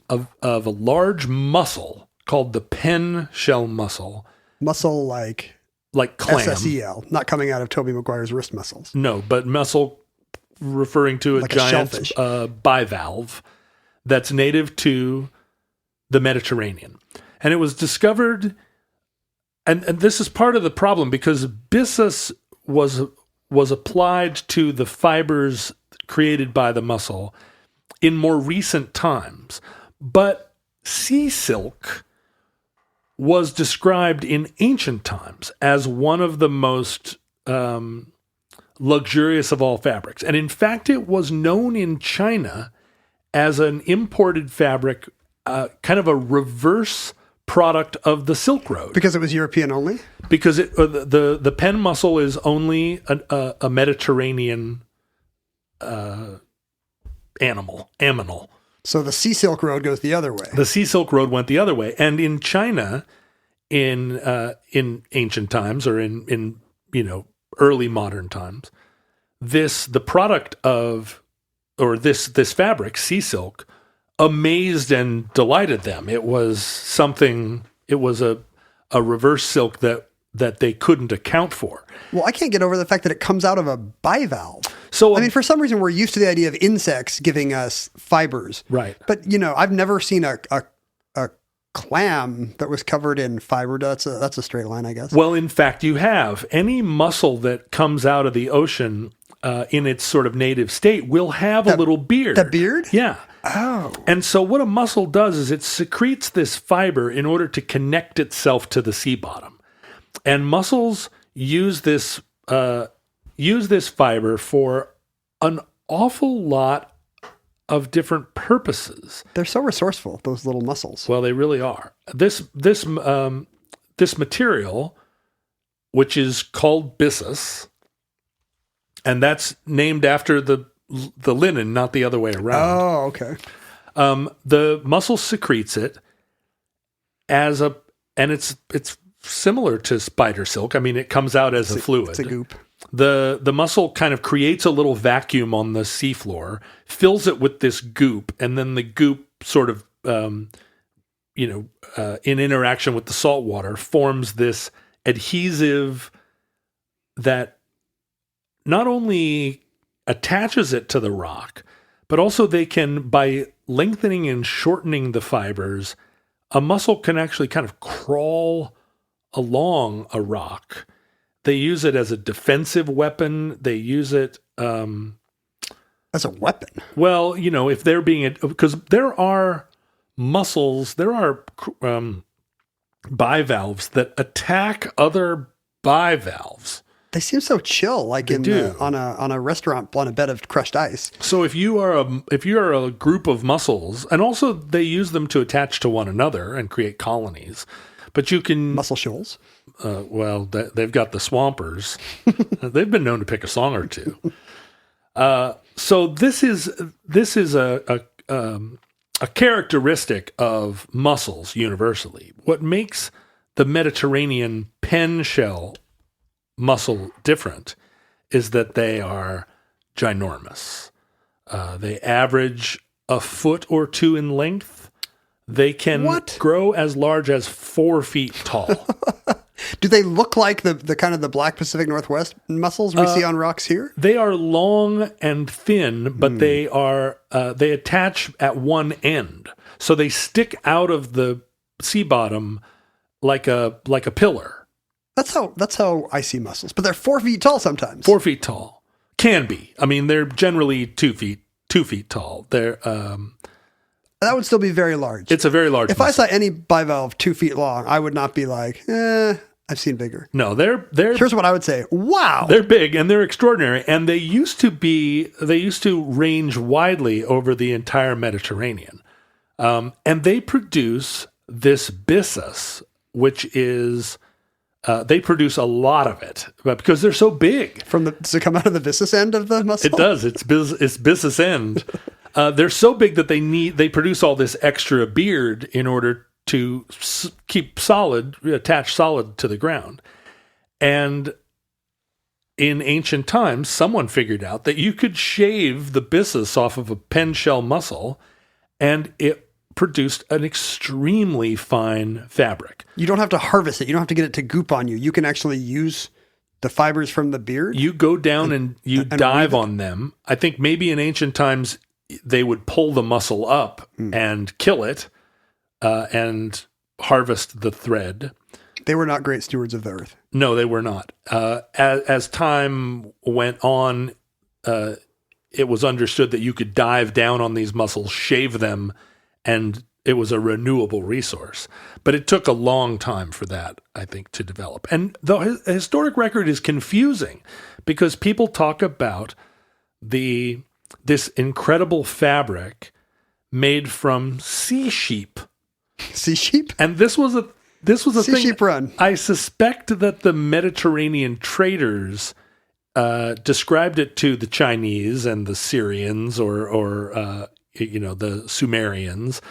a large mussel called the pen shell mussel. Mussel like clam. SSEL, not coming out of Tobey Maguire's wrist muscles. No, but mussel referring to a giant bivalve that's native to the Mediterranean. And it was discovered, and this is part of the problem, because byssus was applied to the fibers created by the mussel in more recent times. But sea silk was described in ancient times as one of the most luxurious of all fabrics. And in fact, it was known in China as an imported fabric, kind of a reverse product of the Silk Road. Because it was European only? Because the pen mussel is only a Mediterranean aminal. So the Sea Silk Road goes the other way. The Sea Silk Road went the other way. And in China, in ancient times, or in early modern times, the product of, or this fabric, sea silk, amazed and delighted them. It was something. It was a reverse silk that they couldn't account for. Well, I can't get over the fact that it comes out of a bivalve. So, I mean, for some reason, we're used to the idea of insects giving us fibers. Right. But, I've never seen a clam that was covered in fiber. That's a straight line, I guess. Well, in fact, you have. Any mussel that comes out of the ocean in its sort of native state will have a little beard. That beard? Yeah. Oh. And so what a mussel does is it secretes this fiber in order to connect itself to the sea bottom. And mussels use this fiber for an awful lot of different purposes. They're so resourceful, those little mussels. Well, they really are. This material, which is called byssus, And that's named after the linen, not the other way around. Oh, okay. The mussel secretes it and it's similar to spider silk. I mean, it comes out as a fluid. It's a goop. The mussel kind of creates a little vacuum on the seafloor, fills it with this goop, and then the goop sort of, in interaction with the salt water, forms this adhesive that not only attaches it to the rock, but also they can, by lengthening and shortening the fibers, a mussel can actually kind of crawl along a rock. They use it as a defensive weapon. They use it as a weapon. Well, if they're being, because there are mussels, there are bivalves that attack other bivalves. They seem so chill, like on a restaurant on a bed of crushed ice. So if you are a group of mussels, and also they use them to attach to one another and create colonies, but you can mussel shoals. They've got the swampers. They've been known to pick a song or two. So this is a characteristic of mussels universally. What makes the Mediterranean pen shell mussel different is that they are ginormous. They average a foot or two in length. They can grow as large as 4 feet tall. Do they look like the kind of the black Pacific Northwest mussels we see on rocks here? They are long and thin, but they attach at one end. So they stick out of the sea bottom like a pillar. That's how I see mussels, but they're 4 feet tall sometimes. 4 feet tall. Can be. I mean, they're generally 2 feet tall. They're that would still be very large. It's a very large If mussel. I saw any bivalve 2 feet long, I would not be like, I've seen bigger. No, they're Here's what I would say. Wow. They're big and they're extraordinary, and they used to range widely over the entire Mediterranean. And they produce this byssus, which is they produce a lot of it, but because they're so big. Does it come out of the byssus end of the mussel? It does. It's byssus end. They're so big that they produce all this extra beard in order to keep attached solid to the ground. And in ancient times, someone figured out that you could shave the byssus off of a pen shell mussel, and it produced an extremely fine fabric. You don't have to harvest it. You don't have to get it to goop on you. You can actually use the fibers from the beard. You go down and dive on them. I think maybe in ancient times they would pull the mussel up and kill it and harvest the thread. They were not great stewards of the earth. No, they were not. As time went on, it was understood that you could dive down on these mussels, shave them, and it was a renewable resource. But it took a long time for that, I think, to develop. And the historic record is confusing because people talk about this incredible fabric made from sea sheep. Sea sheep? And this was a sea thing. Sheep run. I suspect that the Mediterranean traders described it to the Chinese and the Syrians or the Sumerians,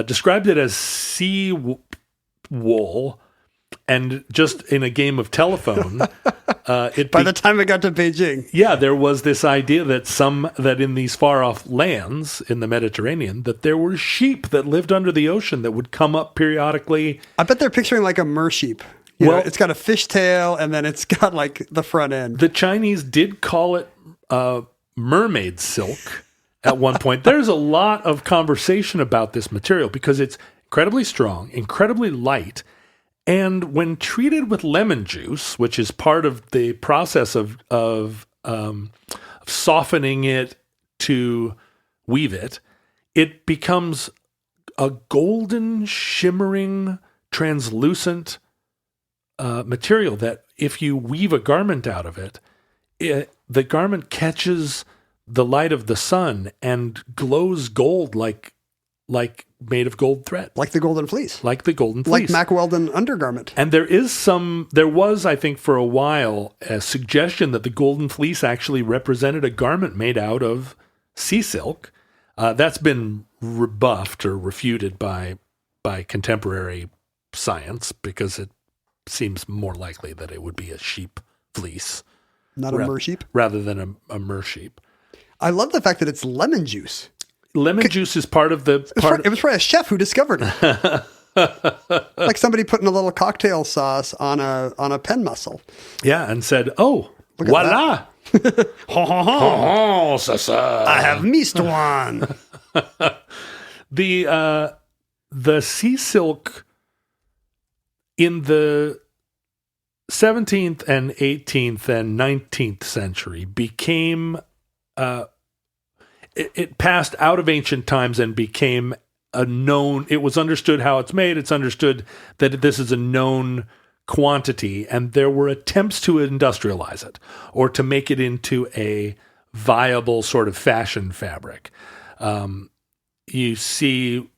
described it as sea wool, and just in a game of telephone, by the time it got to Beijing, there was this idea that in these far off lands in the Mediterranean, that there were sheep that lived under the ocean that would come up periodically. I bet they're picturing like a mer sheep. It's got a fishtail and then it's got like the front end. The Chinese did call it mermaid silk at one point. There's a lot of conversation about this material because it's incredibly strong, incredibly light, and when treated with lemon juice, which is part of the process of softening it to weave it, it becomes a golden, shimmering, translucent material that if you weave a garment out of it, the garment catches the light of the sun and glows gold like made of gold thread. Like the golden fleece. Like the golden fleece. Like Mack Weldon undergarment. And there was, I think, for a while, a suggestion that the golden fleece actually represented a garment made out of sea silk. That's been rebuffed or refuted by contemporary science, because it seems more likely that it would be a sheep fleece. Not a mer sheep? Rather than a mer sheep. I love the fact that it's lemon juice. Lemon juice is part of the... It was probably a chef who discovered it. Like somebody putting a little cocktail sauce on a pen mussel. Yeah, and said, "Oh, voila! I have missed one." The sea silk in the 17th and 18th and 19th century became... It passed out of ancient times and became a known, it was understood how it's made. It's understood that this is a known quantity, and there were attempts to industrialize it or to make it into a viable sort of fashion fabric. You see,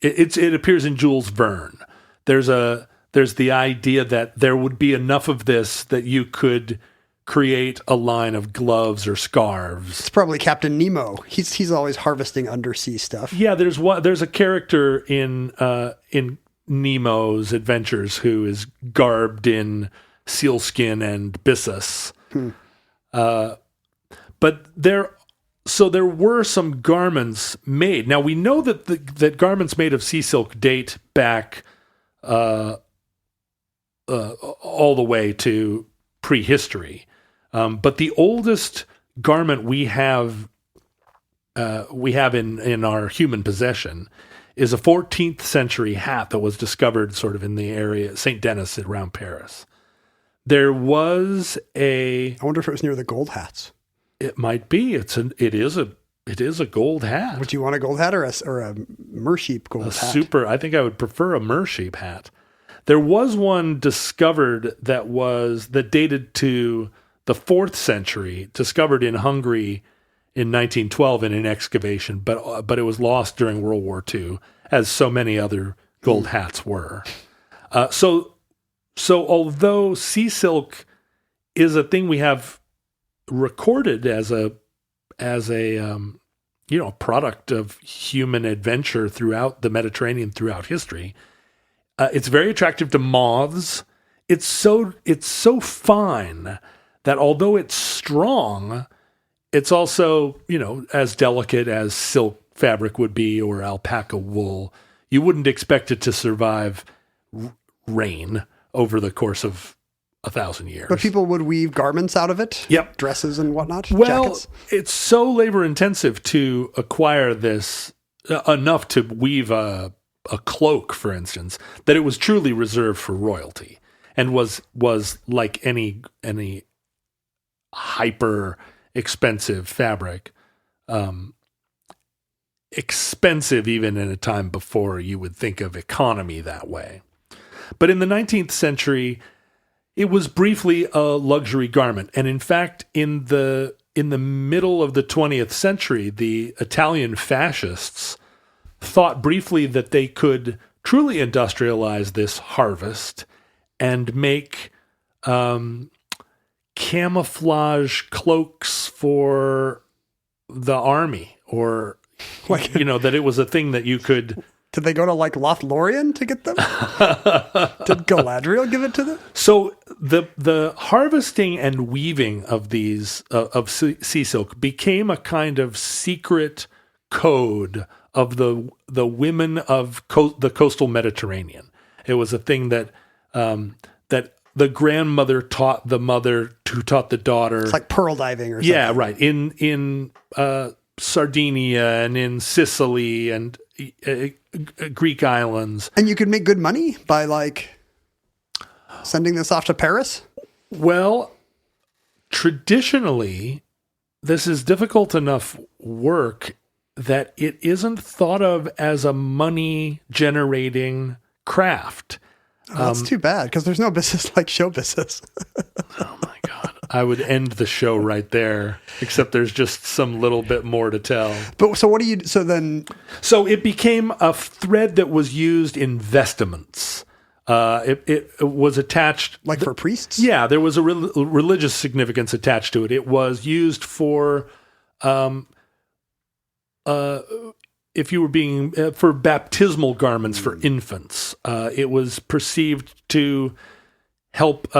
it appears in Jules Verne. There's the idea that there would be enough of this that you could create a line of gloves or scarves. It's probably Captain Nemo. He's always harvesting undersea stuff. Yeah, there's a character in Nemo's adventures who is garbed in sealskin and byssus. But there were some garments made. Now we know that garments made of sea silk date back all the way to prehistory. But the oldest garment we have in our human possession is a 14th century hat that was discovered sort of in the area, St. Denis around Paris. There was I wonder if it was near the gold hats. It might be. It is a gold hat. Would you want a gold hat or a mer-sheep gold hat? I think I would prefer a mer-sheep hat. There was one discovered that dated to the 4th century, discovered in Hungary in 1912 in an excavation, but it was lost during World War II, as so many other gold hats were. So although sea silk is a thing we have recorded as a product of human adventure throughout the Mediterranean throughout history, it's very attractive to moths. It's so fine that although it's strong, it's also, as delicate as silk fabric would be or alpaca wool. You wouldn't expect it to survive rain over the course of 1,000 years. But people would weave garments out of it? Yep. Dresses and whatnot? Well, jackets? It's so labor intensive to acquire this enough to weave a cloak, for instance, that it was truly reserved for royalty and was like any hyper expensive fabric, expensive even in a time before you would think of economy that way. But in the 19th century, it was briefly a luxury garment. And in fact, in the middle of the 20th century, the Italian fascists thought briefly that they could truly industrialize this harvest and make camouflage cloaks for the army, or that it was a thing that you could. Did they go to Lothlorien to get them? Did Galadriel give it to them? So the harvesting and weaving of these of sea silk became a kind of secret code of the women of the coastal Mediterranean. It was a thing that that the grandmother taught the mother, who taught the daughter. It's like pearl diving or something. Yeah, right. In Sardinia and in Sicily and Greek islands. And you could make good money by sending this off to Paris? Well, traditionally, this is difficult enough work that it isn't thought of as a money-generating craft. Oh, that's too bad, because there's no business like show business. Oh, my God. I would end the show right there, except there's just some little bit more to tell. But so what do you, so then? So it became a thread that was used in vestments. It was attached. Like for priests? Yeah, there was a religious significance attached to it. It was used for, if you were being, for baptismal garments for infants. It was perceived to help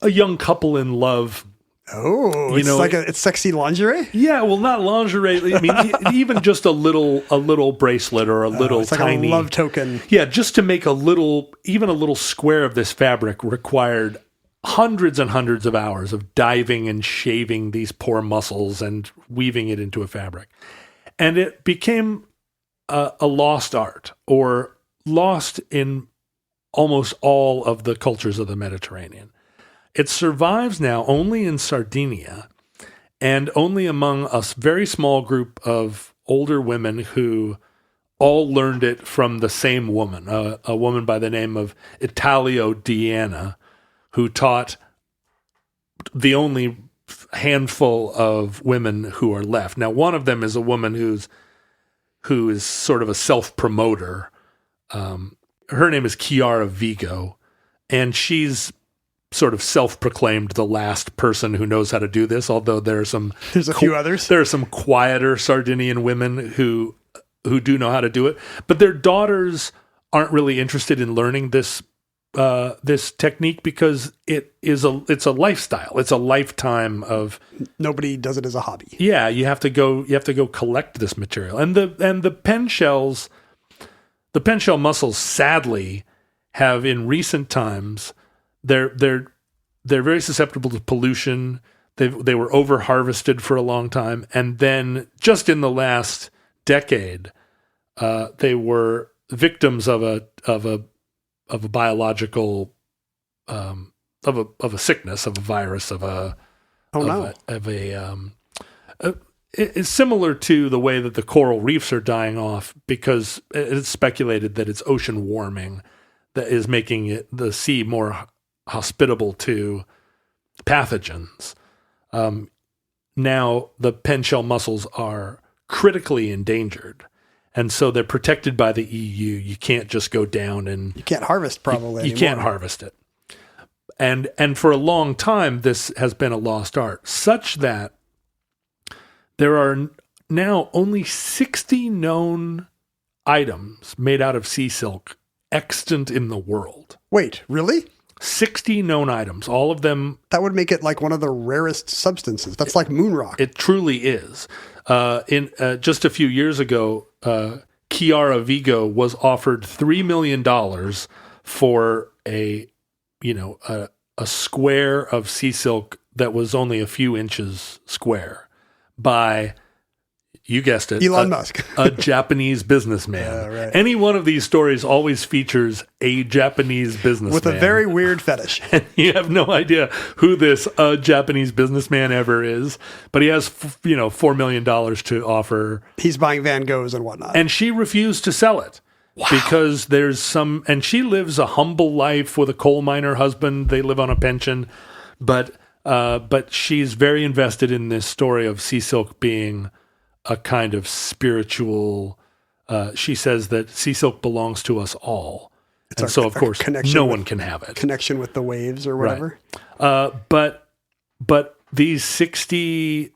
a young couple in love. Oh, it's sexy lingerie? Yeah, well, not lingerie. I mean, even just a little bracelet or a little it's like tiny a love token. Yeah, just to make even a little square of this fabric required hundreds and hundreds of hours of diving and shaving these poor mussels and weaving it into a fabric. And it became a lost art, or lost in almost all of the cultures of the Mediterranean. It survives now only in Sardinia, and only among a very small group of older women who all learned it from the same woman, a woman by the name of Italio Diana, who taught the only handful of women who are left. Now, one of them is a woman who is sort of a self-promoter. Her name is Chiara Vigo, and she's sort of self-proclaimed the last person who knows how to do this, although there's a few others. There are some quieter Sardinian women who do know how to do it, but their daughters aren't really interested in learning this technique because it's a lifestyle. It's a lifetime of. Nobody does it as a hobby. Yeah, you have to go collect this material, and the pen shells, the pen shell mussels, sadly, have in recent times. They're very susceptible to pollution. They were over harvested for a long time, and then just in the last decade, they were victims of a biological of a sickness, of a virus, it's similar to the way that the coral reefs are dying off, because it's speculated that it's ocean warming that is making the sea more hospitable to pathogens. Now the pen shell mussels are critically endangered, and so they're protected by the EU. You can't just go down and you can't harvest probably. You can't harvest it, and for a long time this has been a lost art, such that there are now only 60 known items made out of sea silk extant in the world. Wait, really? 60 known items, all of them. That would make it like one of the rarest substances. That's like moon rock. It truly is. In just a few years ago, Chiara Vigo was offered $3 million for a square of sea silk that was only a few inches square by, you guessed it, Elon Musk, a Japanese businessman. Right. Any one of these stories always features a Japanese businessman with a very weird fetish. And you have no idea who this Japanese businessman ever is, but he has $4 million to offer. He's buying Van Goghs and whatnot, and she refused to sell it. Wow. Because and she lives a humble life with a coal miner husband. They live on a pension, but she's very invested in this story of sea silk being a kind of she says that sea silk belongs to us all. So of course no one can have it. Connection with the waves or whatever. Right. But these 60,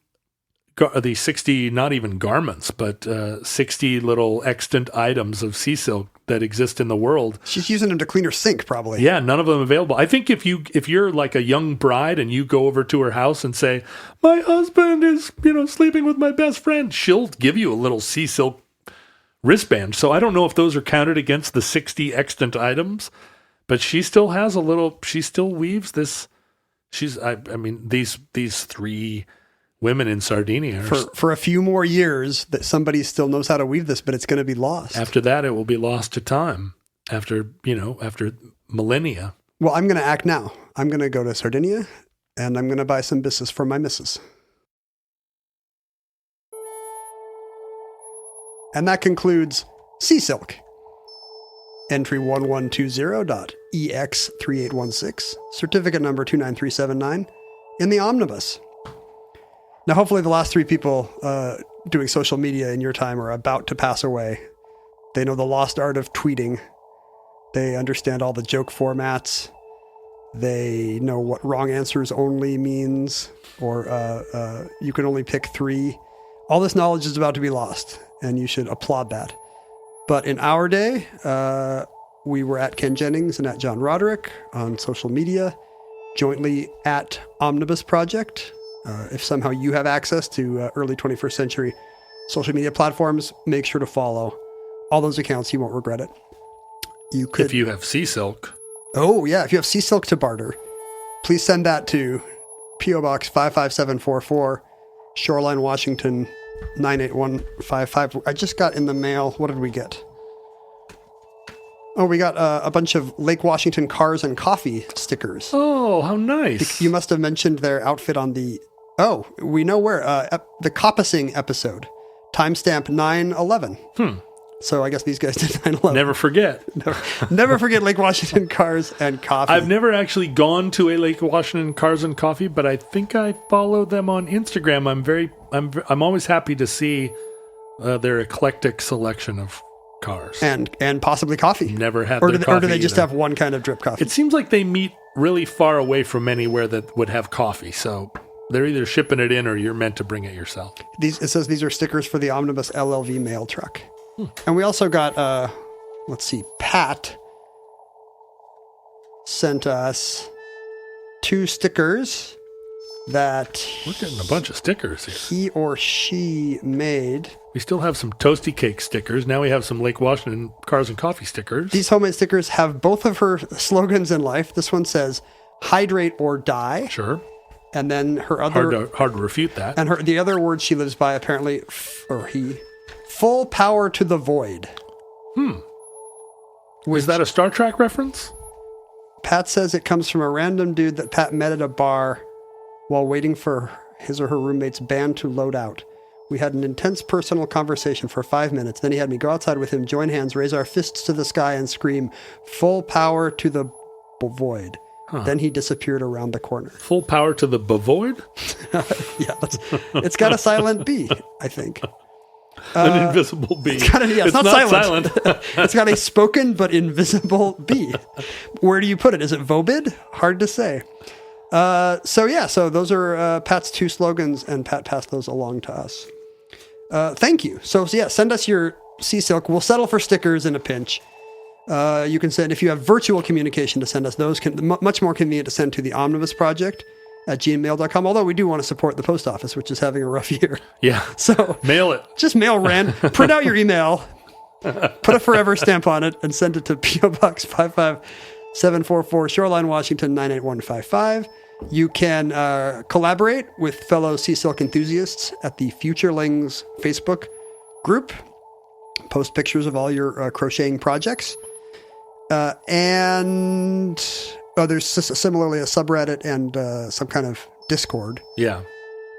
not even garments, but 60 little extant items of sea silk that exist in the world. She's using them to clean her sink, probably. Yeah, none of them available. I think if you're like a young bride and you go over to her house and say, "My husband is, sleeping with my best friend," she'll give you a little sea silk wristband. So I don't know if those are counted against the 60 extant items, but she still has she still weaves this. These three women in Sardinia for a few more years that somebody still knows how to weave this, but it's going to be lost. After that, it will be lost to time. After millennia. Well, I'm going to act now. I'm going to go to Sardinia and I'm going to buy some byssus for my missus. And that concludes sea silk. entry 1120.EX3816, certificate number 29379, in the omnibus. Now, hopefully the last 3 people doing social media in your time are about to pass away. They know the lost art of tweeting. They understand all the joke formats. They know what wrong answers only means, or you can only pick 3. All this knowledge is about to be lost, and you should applaud that. But in our day, we were at Ken Jennings and at John Roderick on social media, jointly at Omnibus Project. If somehow you have access to early 21st century social media platforms, make sure to follow all those accounts. You won't regret it. You could, if you have sea silk. Oh, yeah. If you have sea silk to barter, please send that to P.O. Box 55744, Shoreline, Washington, 98155. I just got in the mail. What did we get? Oh, we got a bunch of Lake Washington cars and coffee stickers. Oh, how nice. You must have mentioned their outfit on the... Oh, we know where. The Coppicing episode. Timestamp 9/11. So I guess these guys did 9/11. Never forget. Never forget Lake Washington cars and coffee. I've never actually gone to a Lake Washington cars and coffee, but I think I follow them on Instagram. I'm always happy to see their eclectic selection of cars and possibly coffee. Never had or their do, coffee or do they just either. have one kind of drip coffee? It seems like they meet really far away from anywhere that would have coffee. So they're either shipping it in or you're meant to bring it yourself. It says these are stickers for the Omnibus LLV mail truck. And we also got, let's see, Pat sent us 2 stickers that We're getting a bunch of stickers here. he or she made. We still have some Toasty Cake stickers. Now we have some Lake Washington cars and coffee stickers. These homemade stickers have both of her slogans in life. This one says, hydrate or die. Sure. And then her other... Hard to refute that. And the other word she lives by, apparently, or he... full power to the void. Is that a Star Trek reference? Pat says it comes from a random dude that Pat met at a bar while waiting for his or her roommate's band to load out. We had an intense personal conversation for 5 minutes. Then he had me go outside with him, join hands, raise our fists to the sky, and scream, full power to the void. Then he disappeared around the corner. Full power to the void? Yeah, it's got a silent B, I think. An invisible bee. It's not silent. It's got a spoken but invisible bee. Where do you put it? Is it Vobid? Hard to say. So those are Pat's 2 slogans, and Pat passed those along to us. Thank you. So send us your sea silk. We'll settle for stickers in a pinch. You can send, if you have virtual communication to send us, those can much more convenient to send to the Omnibus Project at gmail.com, although we do want to support the post office, which is having a rough year. Yeah. So mail it. Just mail print out your email, put a forever stamp on it, and send it to P.O. Box 55744, Shoreline, Washington, 98155. You can collaborate with fellow Sea Silk enthusiasts at the Futurelings Facebook group. Post pictures of all your crocheting projects. And there's similarly a subreddit and some kind of Discord. Yeah.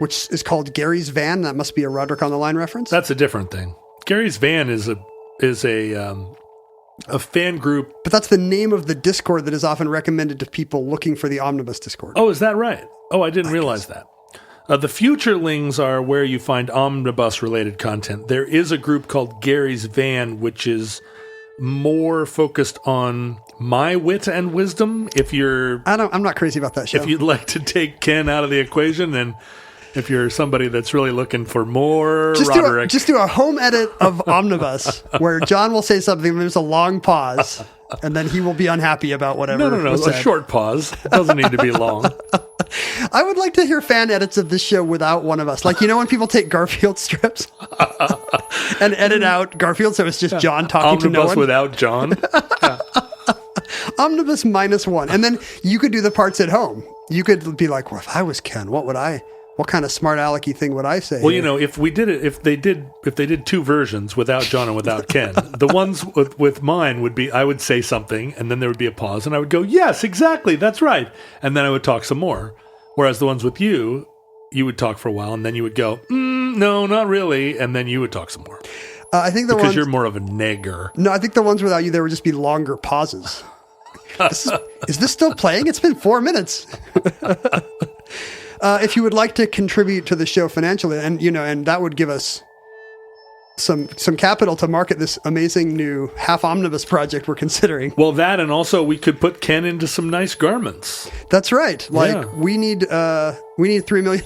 Which is called Gary's Van. That must be a Roderick on the Line reference. That's a different thing. Gary's Van is a fan group. But that's the name of the Discord that is often recommended to people looking for the Omnibus Discord. Oh, is that right? Oh, I didn't realize that. The Futurelings are where you find omnibus-related content. There is a group called Gary's Van, which is more focused on my wit and wisdom. I'm not crazy about that show. If you'd like to take Ken out of the equation, and if you're somebody that's really looking for more Roderick. Just do a home edit of Omnibus where John will say something, and there's a long pause, and then he will be unhappy about whatever. No. A short pause. It doesn't need to be long. I would like to hear fan edits of this show without one of us. Like, when people take Garfield strips and edit out Garfield, so it's just John talking to no one. Omnibus without John. Yeah. Omnibus -1. And then you could do the parts at home. You could be like, well, if I was Ken, what kind of smart alecky thing would I say? Well, if they did 2 versions without John and without Ken, the ones with mine would be, I would say something and then there would be a pause and I would go, yes, exactly. That's right. And then I would talk some more. Whereas the ones with you would talk for a while and then you would go, no, not really. And then you would talk some more. I think because you're more of a nagger. No, I think the ones without you, there would just be longer pauses. Is this still playing? It's been 4 minutes. If you would like to contribute to the show financially, and that would give us some capital to market this amazing new half omnibus project we're considering. Well, that, and also we could put Ken into some nice garments. That's right. We need $3 million.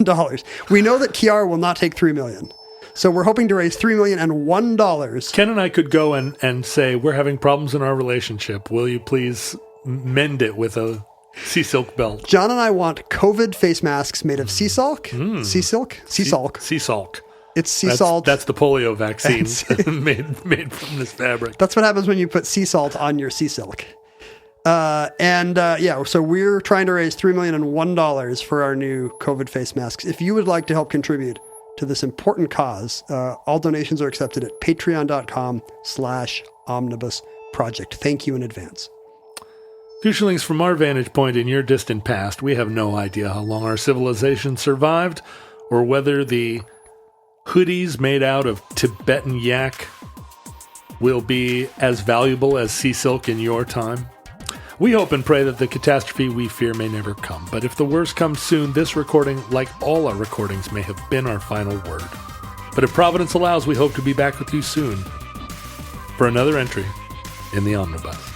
We know that Kiara will not take $3 million. So we're hoping to raise $3,001. Ken and I could go and say, we're having problems in our relationship. Will you please mend it with a sea silk belt? John and I want COVID face masks made of sea silk. Sea silk? Sea silk. Sea silk. It's sea salt. That's the polio vaccine made from this fabric. That's what happens when you put sea salt on your sea silk. So we're trying to raise $3,001 for our new COVID face masks. If you would like to help contribute to this important cause, all donations are accepted at patreon.com/omnibus project. Thank you in advance. Futurelings, from our vantage point in your distant past, we have no idea how long our civilization survived or whether the hoodies made out of Tibetan yak will be as valuable as sea silk in your time. We hope and pray that the catastrophe we fear may never come, but if the worst comes soon, this recording, like all our recordings, may have been our final word. But if Providence allows, we hope to be back with you soon for another entry in the Omnibus.